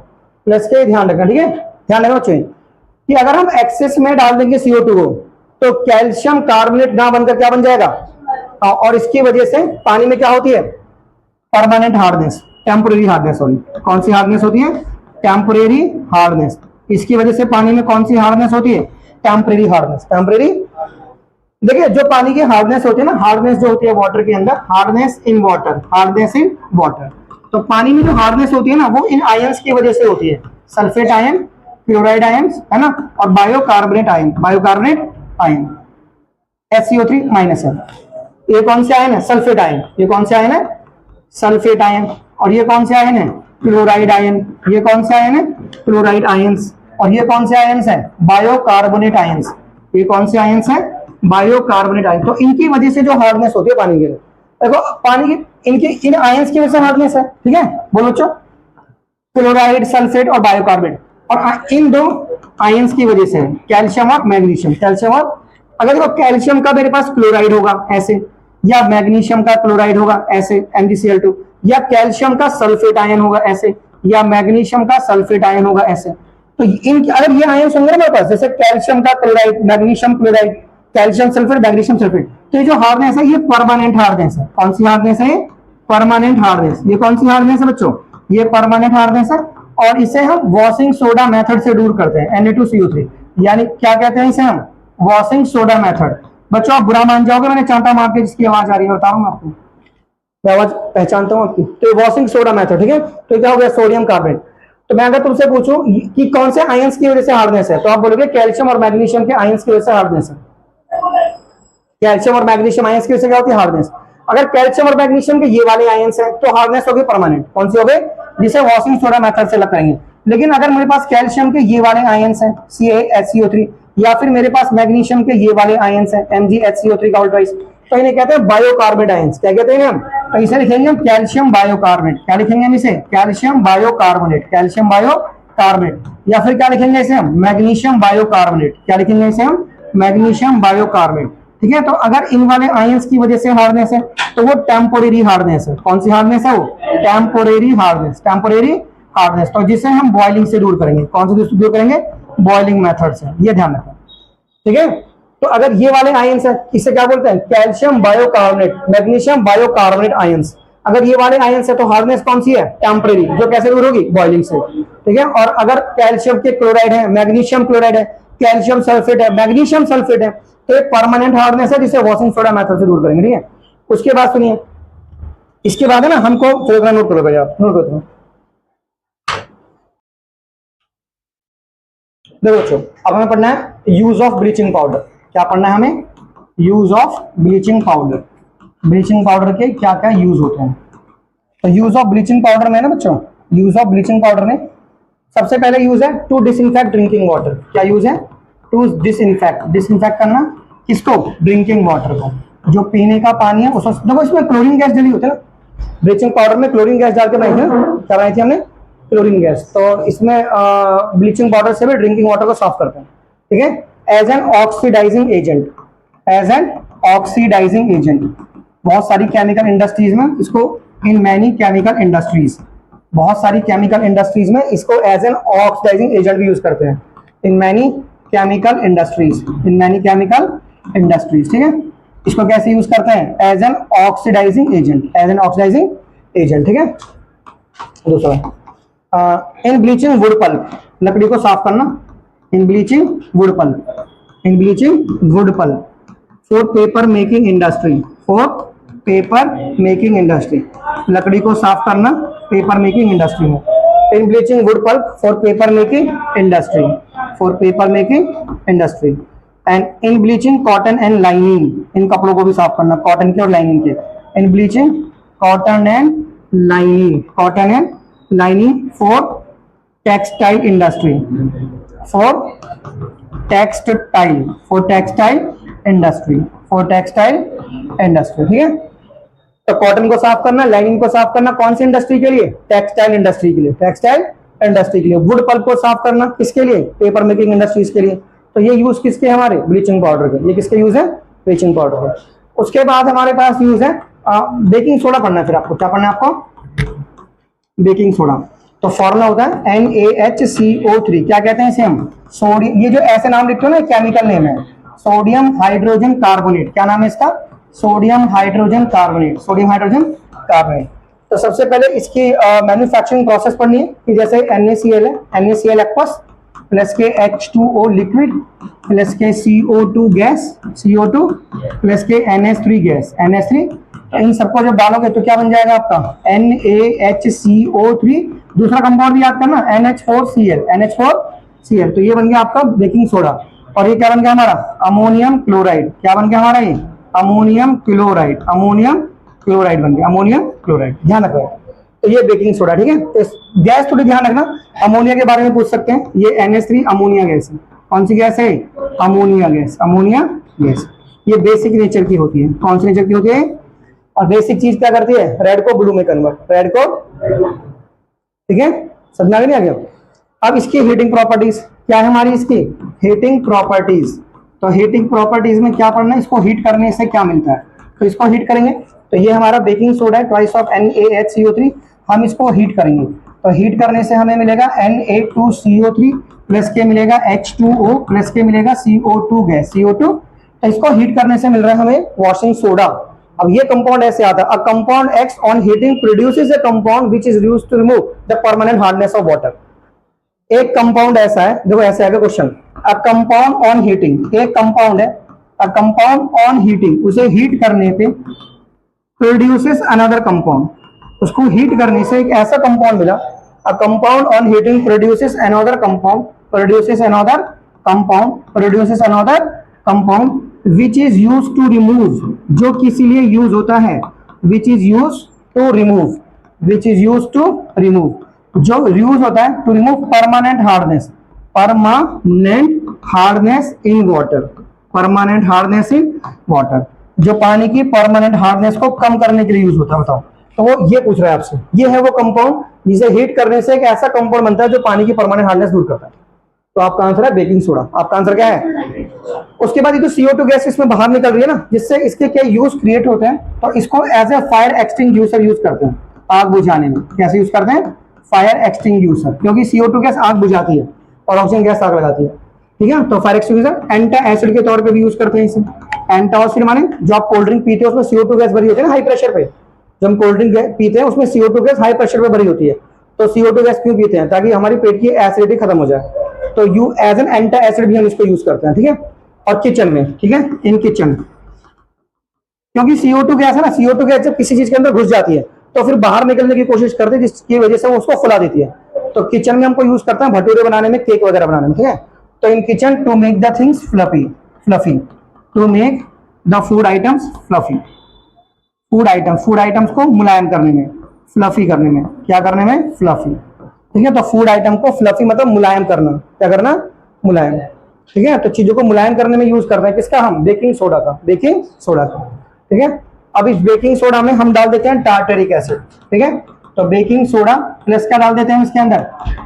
प्लस के ध्यान रखना, ठीक है, ध्यान रखना बच्चों कि अगर हम एक्सेस में डाल देंगे CO2 को तो कैल्शियम कार्बोनेट ना बनकर क्या बन जाएगा, और इसकी वजह से पानी में क्या होती है? परमानेंट हार्डनेस, टेम्पोरेरी हार्डनेस होगी। कौन सी हार्डनेस होती है? Temporary hardness. इसकी वजह से पानी में कौन सी हार्डनेस होती है? Temporary hardness. टेम्पोरेरी, देखिए जो पानी की हार्डनेस होती है ना, हार्डनेस जो होती है वाटर के अंदर, hardness in water, hardness in water. तो पानी में जो हार्डनेस होती है ना, वो इन आयंस की वजह से होती है, सल्फेट आयन, क्लोराइड आयंस, है ना, और bicarbonate ion, bicarbonate ion, SCO3 minus है। ये कौन से आयन है? Sulphate ion. ये कौन से आयन है? Sulphate ion. और ये कौन से आयन है? Chloride ion. ये कौन से आयन है? Chloride ions. और ये कौन से आयंस है? Bicarbonate ions. ये कौन से आयंस है? Bicarbonate ion. तो इनकी वजह से जो हार्डनेस होती है पानी के लिए, देखो पानी की इनकी इन आयंस की वजह से हार्डनेस है, ठीक है, बोलो बच्चों, क्लोराइड, सल्फेट और बायोकार्बोनेट। और इन दो आयंस की वजह से कैल्शियम और मैग्नीशियम, कैल्शियम और, अगर देखो कैल्शियम का मेरे पास क्लोराइड होगा ऐसे, या मैग्नीशियम का क्लोराइड होगा ऐसे MgCl2, या कैल्शियम का सल्फेट आयन होगा ऐसे, या मैग्नीशियम का सल्फेट आयन होगा ऐसे। तो इन अगर ये आयन होंगे ना मेरे पास, जैसे कैल्शियम का chloride, magnesium chloride, calcium sulphate, magnesium sulphate, तो ये जो हार्डनेस है ये परमानेंट हार्डनेस है। कौन सी हार्डनेस है? Permanent hardness. ये कौन सी हार्डनेस है बच्चों? ये परमानेंट हार्डनेस है। और इसे हम वॉशिंग सोडा मेथड से दूर करते हैं, Na2CO3, यानी क्या कहते हैं इसे हम? Washing soda method. बच्चों आप बुरा मान जाओगे, मैंने चांटा मार के जिसकी आवाज आ रही है बताऊंगा आपको, मैं आवाज पहचानता हूँ आपकी। तो वॉशिंग सोडा मेथड, ठीक है। तो क्या हो गया? Sodium carbonate. तो मैं अगर तुमसे पूछूं कि कौन से आयंस की वजह से हार्डनेस है, तो आप बोलोगे कैल्शियम और मैग्नीशियम के आयंस की वजह से हार्डनेस है। कैल्शियम और मैग्नीशियम आयंस की वजह से क्या होती है? हार्डनेस। अगर कैल्शियम और मैग्नीशियम के ये वाले आयंस हैं तो हार्डनेस होगी परमानेंट। कौन सी हो गई? जिसे वॉशिंग सोडा मेथड से अलग करेंगे। लेकिन अगर मेरे पास कैल्शियम के ये वाले आयंस हैं CaHCO3, या फिर मेरे पास मैग्नीशियम के ये वाले आयंस हैं MgHCO3 का उल्टा, तो इन्हें कहते हैं बायोकार्बोनेट आयंस। क्या कहते हैं हम? तो इसे लिखेंगे हम कैल्शियम बायोकार्बोनेट। क्या लिखेंगे हम इसे? Calcium bicarbonate, calcium bicarbonate. या फिर क्या लिखेंगे इसे हम? Magnesium bicarbonate. क्या लिखेंगे इसे हम? मैग्नीशियम बायोकार्बोनेट, ठीक है। तो अगर इन वाले आयंस की वजह से हार्डनेस है तो वो टेम्पोरेरी हार्डनेस है। कौन सी हार्डनेस है वो? Temporary hardness, temporary hardness. तो जिसे हम बॉइलिंग से दूर करेंगे। कौन से दूर करेंगे? बॉइलिंग मेथड से। ये ध्यान रखना, ठीक है। तो अगर ये वाले आयंस है, इसे क्या बोलते हैं? Calcium bicarbonate, magnesium bicarbonate ions. अगर ये वाले आयंस है तो हार्डनेस कौन सी है? टेम्परेरी, जो कैसे दूर होगी? बॉइलिंग से, ठीक है। और अगर कैल्शियम के क्लोराइड है, मैग्नीशियम क्लोराइड है, कैल्शियम सल्फेट है, मैग्नीशियम सल्फेट है, तो एक परमानेंट हार्डनेस है जिसे वॉशिंग सोडा मेथड से दूर करेंगे, ठीक है। उसके बाद सुनिए, इसके बाद है ना हमको प्रोग्राम नोट करो भैया, नोट करो। देखो बच्चों, अब हमें पढ़ना है यूज ऑफ ब्लीचिंग पाउडर। क्या पढ़ना है हमें? Use of bleaching powder. Bleaching powder के क्या क्या यूज होते हैं। तो यूज ऑफ ब्लीचिंग पाउडर में ना बच्चों, यूज ऑफ ब्लीचिंग पाउडर में सबसे पहले यूज है टू डिसइंफेक्ट ड्रिंकिंग वाटर। क्या यूज है? टू डिसइंफेक्ट, डिसइंफेक्ट करना किसको? ड्रिंकिंग वाटर को, जो पीने का पानी है उसको। देखो इसमें क्लोरीन गैस डली होती है ना, ब्लीचिंग पाउडर में क्लोरीन गैस डाल के बनाई थी, क्या बनाई थी हमने? Chlorine gas. तो इसमें ब्लीचिंग पाउडर से भी ड्रिंकिंग वाटर को साफ करते हैं, ठीक है। As an oxidising agent, as an oxidising agent. बहुत सारी केमिकल इंडस्ट्रीज में इसको, इन मैनी केमिकल इंडस्ट्रीज, बहुत सारी केमिकल इंडस्ट्रीज में इसको एज एन ऑक्सीडाइजिंग एजेंट भी यूज करते हैं। In many chemical industries, in many chemical industries, ठीक है। इसको कैसे यूज करते हैं? As an oxidising agent, as an oxidising agent, ठीक है। दूसरा इन ब्लीचिंग वुड पल्प, लकड़ी को साफ करना, in bleaching wood pulp, in bleaching wood pulp for paper making industry, for paper making industry, लकड़ी को साफ करना पेपर मेकिंग इंडस्ट्री में, in bleaching wood pulp for paper making industry, for paper making industry, and in bleaching cotton and lining, इन कपड़ों को भी साफ करना कॉटन के और लाइनिंग के, in bleaching cotton and lining, cotton and lining for textile industry, for textile, for textile industry, for textile industry, ठीक है। तो कॉटन को साफ करना, लाइनिंग को साफ करना, कौन सी इंडस्ट्री के लिए? टेक्सटाइल इंडस्ट्री के लिए, टेक्सटाइल इंडस्ट्री के लिए। वुड पल्प को साफ करना किसके लिए? पेपर मेकिंग इंडस्ट्रीज के लिए। तो ये यूज किसके हमारे? ब्लीचिंग पाउडर के। ये किसके यूज है? ब्लीचिंग पाउडर के। उसके बाद हमारे पास यूज है बेकिंग सोडा पढ़ना है। फिर आपको क्या पढ़ना है? आपको बेकिंग सोडा। तो फॉर्मूला होता है NaHCO3। क्या कहते हैं इसे हम? सोडियम। ये जो ऐसे नाम लिखते हो ना, केमिकल नेम है, सोडियम हाइड्रोजन कार्बोनेट। क्या नाम है इसका? Sodium hydrogen carbonate, sodium hydrogen carbonate. तो सबसे पहले इसकी मैन्युफैक्चरिंग प्रोसेस पढ़नी है कि जैसे NaCl है, NaCl एक्वस प्लस के H2O लिक्विड प्लस के CO2 गैस, CO2 प्लस के NH3 गैस, NH3। इन सबको जब डालोगे तो क्या बन जाएगा आपका? NaHCO3। दूसरा कंपाउंड भी याद करना, NH4Cl, NH4Cl। तो ये बन गया आपका बेकिंग सोडा। और ये क्या बन गया हमारा? Ammonium chloride. क्या बन गया हमारा? ये अमोनियम क्लोराइड, अमोनियम क्लोराइड बन गया, अमोनियम क्लोराइड। ध्यान रखो। तो ये बेकिंग सोडा, ठीक है। तो गैस थोड़ी ध्यान रखना, अमोनिया के बारे में पूछ सकते हैं। ये NH3 अमोनिया गैस है। कौन सी गैस है? Ammonia gas, ammonia gas. ये बेसिक नेचर की होती है। कौन सी नेचर की होती है? और बेसिक चीज क्या करती है? रेड को ब्लू में कन्वर्ट, रेड को, ठीक है। समझ में नहीं आ गया? अब इसकी हीटिंग प्रॉपर्टीज क्या है हमारी? इसकी हीटिंग प्रॉपर्टीज। तो हीटिंग प्रॉपर्टीज में क्या पढ़ना है? इसको हीट करने से क्या मिलता है? तो इसको हीट करेंगे तो ये हमारा बेकिंग सोडा है, ट्वाइस ऑफ NaHCO3। हम इसको हीट करेंगे तो हीट करने से हमें मिलेगा Na2CO3 प्लस के मिलेगा H2O प्लस के मिलेगा CO2 गैस, CO2। तो इसको हीट करने से मिल रहा है हमें वॉशिंग सोडा। अब ये कंपाउंड ऐसे आता है, a compound acts on heating produces a compound which is used to remove the permanent hardness of water. एक कंपाउंड ऐसा है, देखो ऐसे आएगा question, a compound on heating, एक कंपाउंड है, अ कंपाउंड ऑन हीटिंग, उसे हीट करने पे प्रोड्यूसेस अनदर कंपाउंड, उसको हीट करने से एक ऐसा कंपाउंड मिला, a compound on heating produces another compound, produces another compound, produces another compound which is use to remove, जो किसी लिए यूज होता है, which is use to remove, which is use to remove, जो यूज होता है to remove permanent hardness, permanent hardness in water, permanent hardness in water, जो पानी की परमानेंट हार्डनेस को कम करने के लिए यूज होता है। बताओ। तो वो ये पूछ रहा है आपसे, ये है वो कंपाउंड जिसे हीट करने से एक ऐसा कंपाउंड बनता है जो पानी की परमानेंट हार्डनेस दूर करता है। तो आपका आंसर है बेकिंग सोडा। आपका आंसर क्या है? उसके बाद ये जो CO2 गैस इसमें बाहर निकल रही है ना, जिससे इसके क्या यूज क्रिएट होते हैं, तो इसको as a fire extinguisher use करते हैं आग बुझाने में। कैसे यूज करते हैं? फायर एक्सटिंग्विशर, क्योंकि CO2 गैस आग बुझाती है और ऑक्सीजन गैस आग लगाती है, ठीक है। तो फायर एक्सटिंग्विशर एंटा एसिड के तौर पे भी यूज करते हैं इसे। एंटा एसिड माने जो आप कोल्ड ड्रिंक पीते हो उसमें CO2 गैस भरी होती है ना हाई प्रेशर पे, जब हम कोल्ड ड्रिंक पीते हैं उसमें CO2 गैस हाई प्रेशर पे भरी होती है। तो CO2 गैस क्यों पीते हैं? ताकि हमारी पेट की एसिडिटी खत्म हो जाए। तो यू एज एन एंटा एसिड भी हम इसको यूज करते हैं, ठीक है। और किचन में, ठीक है, इन किचन, क्योंकि CO2 गैस है ना, CO2 गैस जब किसी चीज के अंदर घुस जाती है तो फिर बाहर निकलने की कोशिश करते हैं, जिसकी वजह से वो उसको फुला देती है। तो किचन में हमको यूज करते हैं भटूरे बनाने में, केक वगैरह बनाने में, ठीक है। तो in kitchen to make the things fluffy, fluffy, to make the food items fluffy, food items को मुलायम करने में, फ्लफी करने में, क्या करने में? फ्लफी, ठीक है। तो फूड आइटम को फ्लफी मतलब मुलायम करना, क्या करना? मुलायम, ठीक है। तो चीजों को मुलायम करने में यूज करते हैं किसका? हम बेकिंग सोडा का, बेकिंग सोडा का, ठीक है। अब इस बेकिंग सोडा में हम डाल देते हैं टार्टेरिक एसिड, ठीक है। तो बेकिंग सोडा प्लस क्या डाल देते हैं इसके अंदर?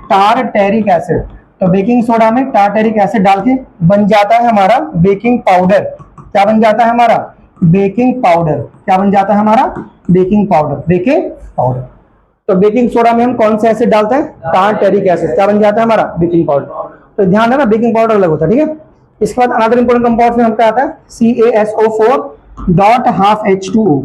Tartaric acid. तो बेकिंग सोडा में टार्टेरिक एसिड डाल के बन जाता है हमारा बेकिंग पाउडर। क्या बन जाता है हमारा? Baking powder. क्या बन जाता है हमारा? Baking powder, baking powder. तो बेकिंग सोडा में हम कौन सा एसिड डालते हैं? Tartaric acid. क्या बन जाता है हमारा? Baking powder. तो ध्यान देना बेकिंग पाउडर अलग होता है, ठीक है। इसके बाद अनदर इंपॉर्टेंट कंपाउंड में हमका आता है CaSO4 डॉट हाफ H2O,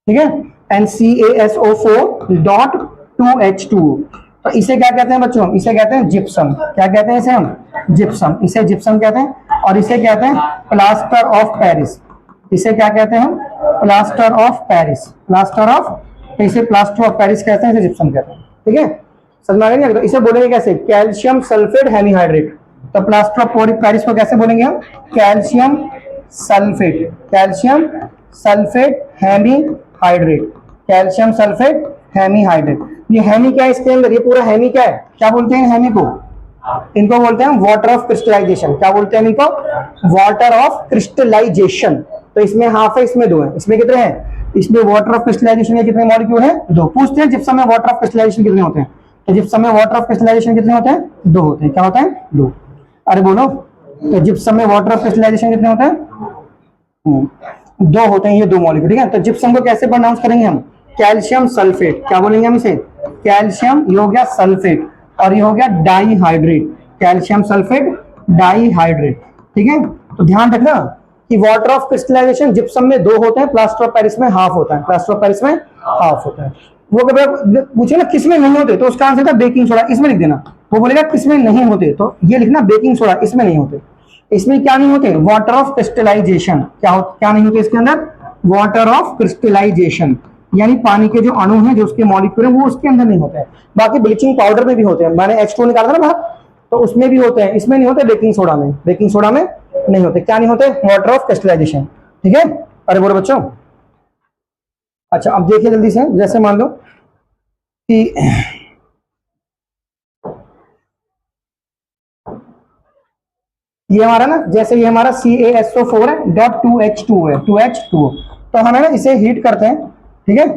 ठीक है, एंड CaSO4 डॉट 2H2O। तो इसे क्या कहते हैं बच्चों, इसे कहते हैं जिप्सम। क्या कहते हैं इसे हम, जिप्सम। इसे जिप्सम कहते हैं और इसे कहते हैं प्लास्टर ऑफ पेरिस। इसे क्या कहते हैं हम, plaster of Paris. Plaster of, तो इसे प्लास्टर ऑफ पेरिस कहते हैं, इसे जिप्सम कहते हैं। ठीक है, समझ में आ गया? तो इसे बोलेंगे कैसे, कैल्शियम सल्फेट हेमीहाइड्रेट। तो प्लास्टर ऑफ पेरिस को कैसे बोलेंगे हम, calcium sulphate, calcium sulphate hemihydrate, calcium sulphate hemihydrate. ये हेमी क्या है इसके अंदर, ये पूरा हेमी क्या है, क्या बोलते हैं हेमी को, इनको बोलते हैं वाटर ऑफ क्रिस्टलाइजेशन। क्या बोलते हैं इनको, वाटर ऑफ क्रिस्टलाइजेशन। तो इसमें हाफ है, इसमें 2 है। इसमें कितने हैं, इसमें वाटर ऑफ क्रिस्टलाइजेशन के कितने मॉलिक्यूल हैं, 2। पूछते हैं जिप्सम में वाटर ऑफ क्रिस्टलाइजेशन कितने होते हैं, तो जिप्सम में वाटर ऑफ क्रिस्टलाइजेशन कितने होते हैं, 2 होते हैं। क्या होता है, 2। अरे बोलो, तो जिप्सम में वाटर ऑफ क्रिस्टलाइजेशन कितने होते हैं, 2 होते हैं, ये 2 मॉलिक्यूल। ठीक है, तो जिप्सम को कैसे प्रोनाउंस करेंगे हम, कैल्शियम सल्फेट। क्या बोलेंगे हम इसे, कैल्शियम, ये हो गया सल्फेट, और ये हो गया डाईहाइड्रेट, कैल्शियम सल्फेट डाईहाइड्रेट। ठीक है, तो ध्यान रखना कि वाटर ऑफ क्रिस्टलाइजेशन जिप्सम में 2 होते हैं, प्लास्टर ऑफ पेरिस में हाफ होता है, प्लास्टर ऑफ पेरिस में हाफ होता है। वो कभी पूछे ना किसमें नहीं होते, तो उसका आंसर था बेकिंग सोडा, इसमें लिख देना। वो बोलेगा किसमें नहीं होते, तो ये लिखना बेकिंग सोडा, इसमें नहीं होते। इसमें क्या नहीं होते, वाटर ऑफ क्रिस्टलाइजेशन। क्या नहीं होते इसके अंदर, वाटर ऑफ क्रिस्टलाइजेशन, यानी पानी के जो अणु हैं, जो उसके मॉलिक्यूल हैं, वो उसके अंदर नहीं होते हैं। बाकी ब्लीचिंग पाउडर में भी होते हैं, मैंने H2 निकाला था ना बाहर, तो उसमें भी होते हैं, इसमें नहीं होते, बेकिंग सोडा में, बेकिंग सोडा में नहीं होते। क्या नहीं होते, वाटर ऑफ क्रिस्टलाइजेशन। ठीक है, अरे बोलो बच्चों। अच्छा, अब देखिए जल्दी से, जैसे मान लो कि ये हमारा ना, जैसे ये हमारा CaSO4 है, डॉट 2H2 है, 2H2। तो हमें ना इसे हीट करते हैं। ठीक है,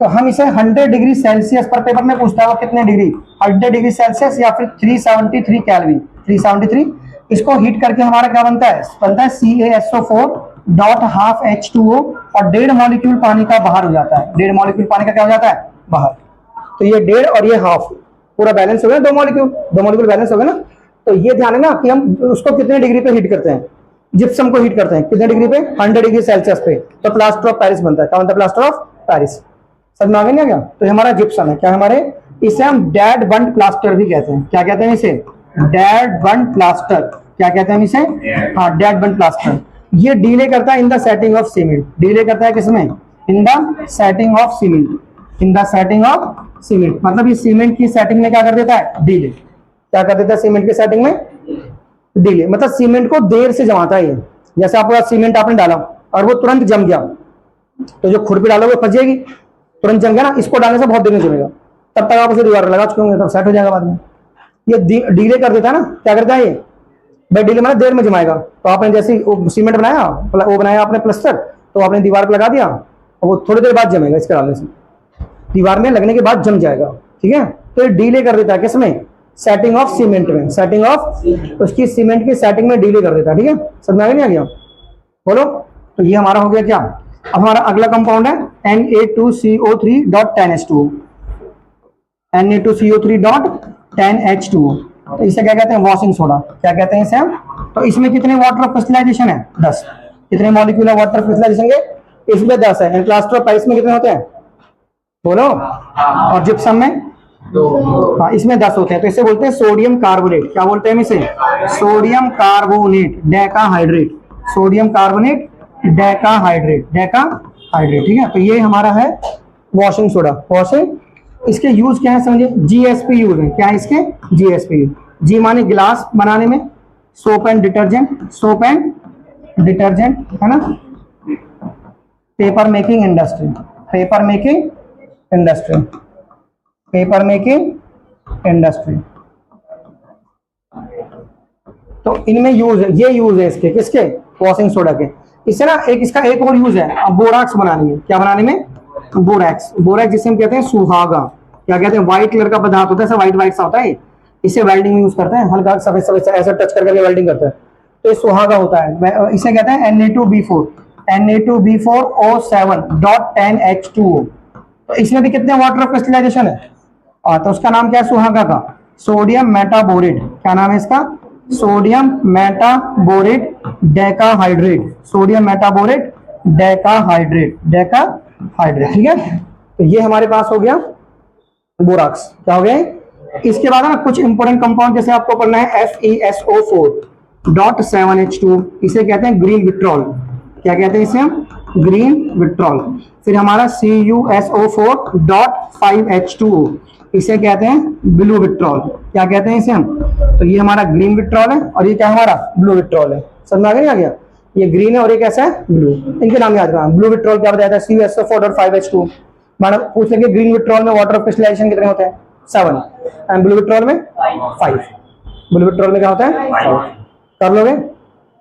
तो हम इसे 100 डिग्री सेल्सियस पर, पेपर में पूछता है वो कितने डिग्री, 100 डिग्री सेल्सियस या फिर 373 केल्विन, 373। इसको हीट करके हमारा क्या बनता है, CaSO4 डॉट हाफ H2O, और 1.5 मॉलिक्यूल पानी का बाहर हो जाता है। 1.5 मॉलिक्यूल पानी का क्या हो जाता है, बाहर। तो ये 1.5 और ये हाफ, पूरा बैलेंस हो गया, 2 मॉलिक्यूल बैलेंस हो गया ना। तो ये ध्यान है ना कि हम उसको कितने डिग्री पे हीट करते हैं, जिप्सम को हीट करते हैं कितने डिग्री पे, 100 डिग्री सेल्सियस पे। तो प्लास्टर ऑफ पेरिस बनता है। क्या बनता है, प्लास्टर ऑफ पेरिस। समझ में आ गया क्या? तो हमारा जिप्सम है, क्या हमारे, इसे हम डेड बर्न प्लास्टर भी कहते हैं। क्या कहते हैं इसे, डेड बर्न प्लास्टर। क्या कहते हैं इसे, हाँ, डेड बर्न प्लास्टर। ये डीले करता है in the setting of cement. Delay करता है किसमें, in the setting of cement, in the setting of cement. मतलब ये सीमेंट की सेटिंग में क्या कर देता है, डीले। क्या कर देता है सीमेंट की सेटिंग में, डीले। मतलब सीमेंट को देर से जमाता है ये। जैसे आपको सीमेंट आपने डाला और वो तुरंत जम गया, तो जो खुरपी डालोगे फंस जाएगी, तुरंत जम गया ना, इसको डालने से बहुत देर में जमेगा, तब तक आप उसे दीवार लगा चुके होंगे, तब सेट हो जाएगा बाद में। ये डीले कर देता है ना, क्या करता है ये भाई, डीले मतलब देर में जमाएगा। तो आपने जैसे सीमेंट बनाया, वो बनाया आपने प्लास्टर, तो आपने दीवार पर लगा दिया, और वो थोड़ी देर बाद जमेगा, इसके डालने से दीवार में लगने के बाद जम जाएगा। ठीक है, तो ये डीले कर देता है किसमें, सेटिंग ऑफ सीमेंट में, सेटिंग ऑफ उसकी सीमेंट की सेटिंग में डीले कर देता है। ठीक है, समझ में आ गया बोलो। तो ये हमारा हो गया क्या। अब हमारा अगला कंपाउंड है Na2CO3.10H2O, Na2CO3.10H2O। तो इसे क्या कहते हैं, वॉशिंग सोडा। क्या कहते हैं इसे हम, तो इसमें कितने वाटर ऑफ क्रिस्टलाइजेशन है, 10। कितने मॉलिक्यूल है वाटर ऑफ क्रिस्टलाइजेशन के, इसमें 10 है। प्लास्टर ऑफ पेरिस में कितने होते हैं बोलो, और जिप्सम में, हाँ, इसमें 10 होते हैं। तो इसे बोलते हैं सोडियम कार्बोनेट। क्या बोलते हैं हम इसे, sodium carbonate decahydrate, sodium carbonate decahydrate, decahydrate. ठीक है, तो ये हमारा है वॉशिंग सोडा, वॉशिंग। इसके यूज क्या है समझिए, GSP यूज है। क्या है इसके, GSP यूज। जी माने गिलास बनाने में, soap and detergent, soap and detergent है ना, paper making industry, paper making industry, paper making industry. तो इनमें यूज है, ये यूज है इसके, किसके, वॉशिंग सोडा के। इससे ना एक इसका एक और यूज है, बोराक्स बनाने में। क्या बनाने में, बोरैक्स। बोरैक्स जिसे हम कहते हैं सुहागा। क्या कहते हैं, व्हाइट कलर का पदार्थ होता है, व्हाइट व्हाइट सा होता है, इसे वेल्डिंग में यूज करते हैं, हल्का सफेद सफेद ऐसा टच करके वेल्डिंग करते हैं, तो ये सुहागा होता है। इसे कहते हैं Na2B4, Na2B4O7.10H2O। तो इसमें भी कितने वाटर ऑफ क्रिस्टलाइजेशन है, तो उसका नाम क्या है सुहागा का, सोडियम मेटाबोरेट। क्या नाम है इसका, sodium metaborate decahydrate, sodium metaborate decahydrate, decahydrate. ठीक है, तो ये हमारे पास हो गया बोराक्स क्या हो गया। इसके बाद ना कुछ इंपॉर्टेंट कंपाउंड जैसे आपको पढ़ना है FeSO4.7H2, इसे कहते हैं ग्रीन विट्रॉल। क्या कहते हैं इसे हम? Green vitriol. फिर हमारा CuSO4.5H2O, इसे कहते हैं ब्लू विट्रॉल। क्या कहते हैं इसे हम? तो ये हमारा ग्रीन विट्रॉल है और ये क्या हमारा ब्लू विट्रॉल है। समझ में आ गया नहीं आ गया? ये ग्रीन है और ये कैसा है? ब्लू। इनके नाम याद रखना। ब्लू विट्रॉल क्या बताया था? CuSO4.5H2। मैडम पूछ लेंगे ग्रीन विट्रॉल में वाटर क्रिस्टलाइजेशन कितने होते हैं? 7, एंड ब्लू विट्रॉल में 5। ब्लू विट्रॉल में क्या होता है? 5। कर लोगे?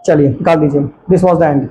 चलिए निकाल दीजिए। This was the end.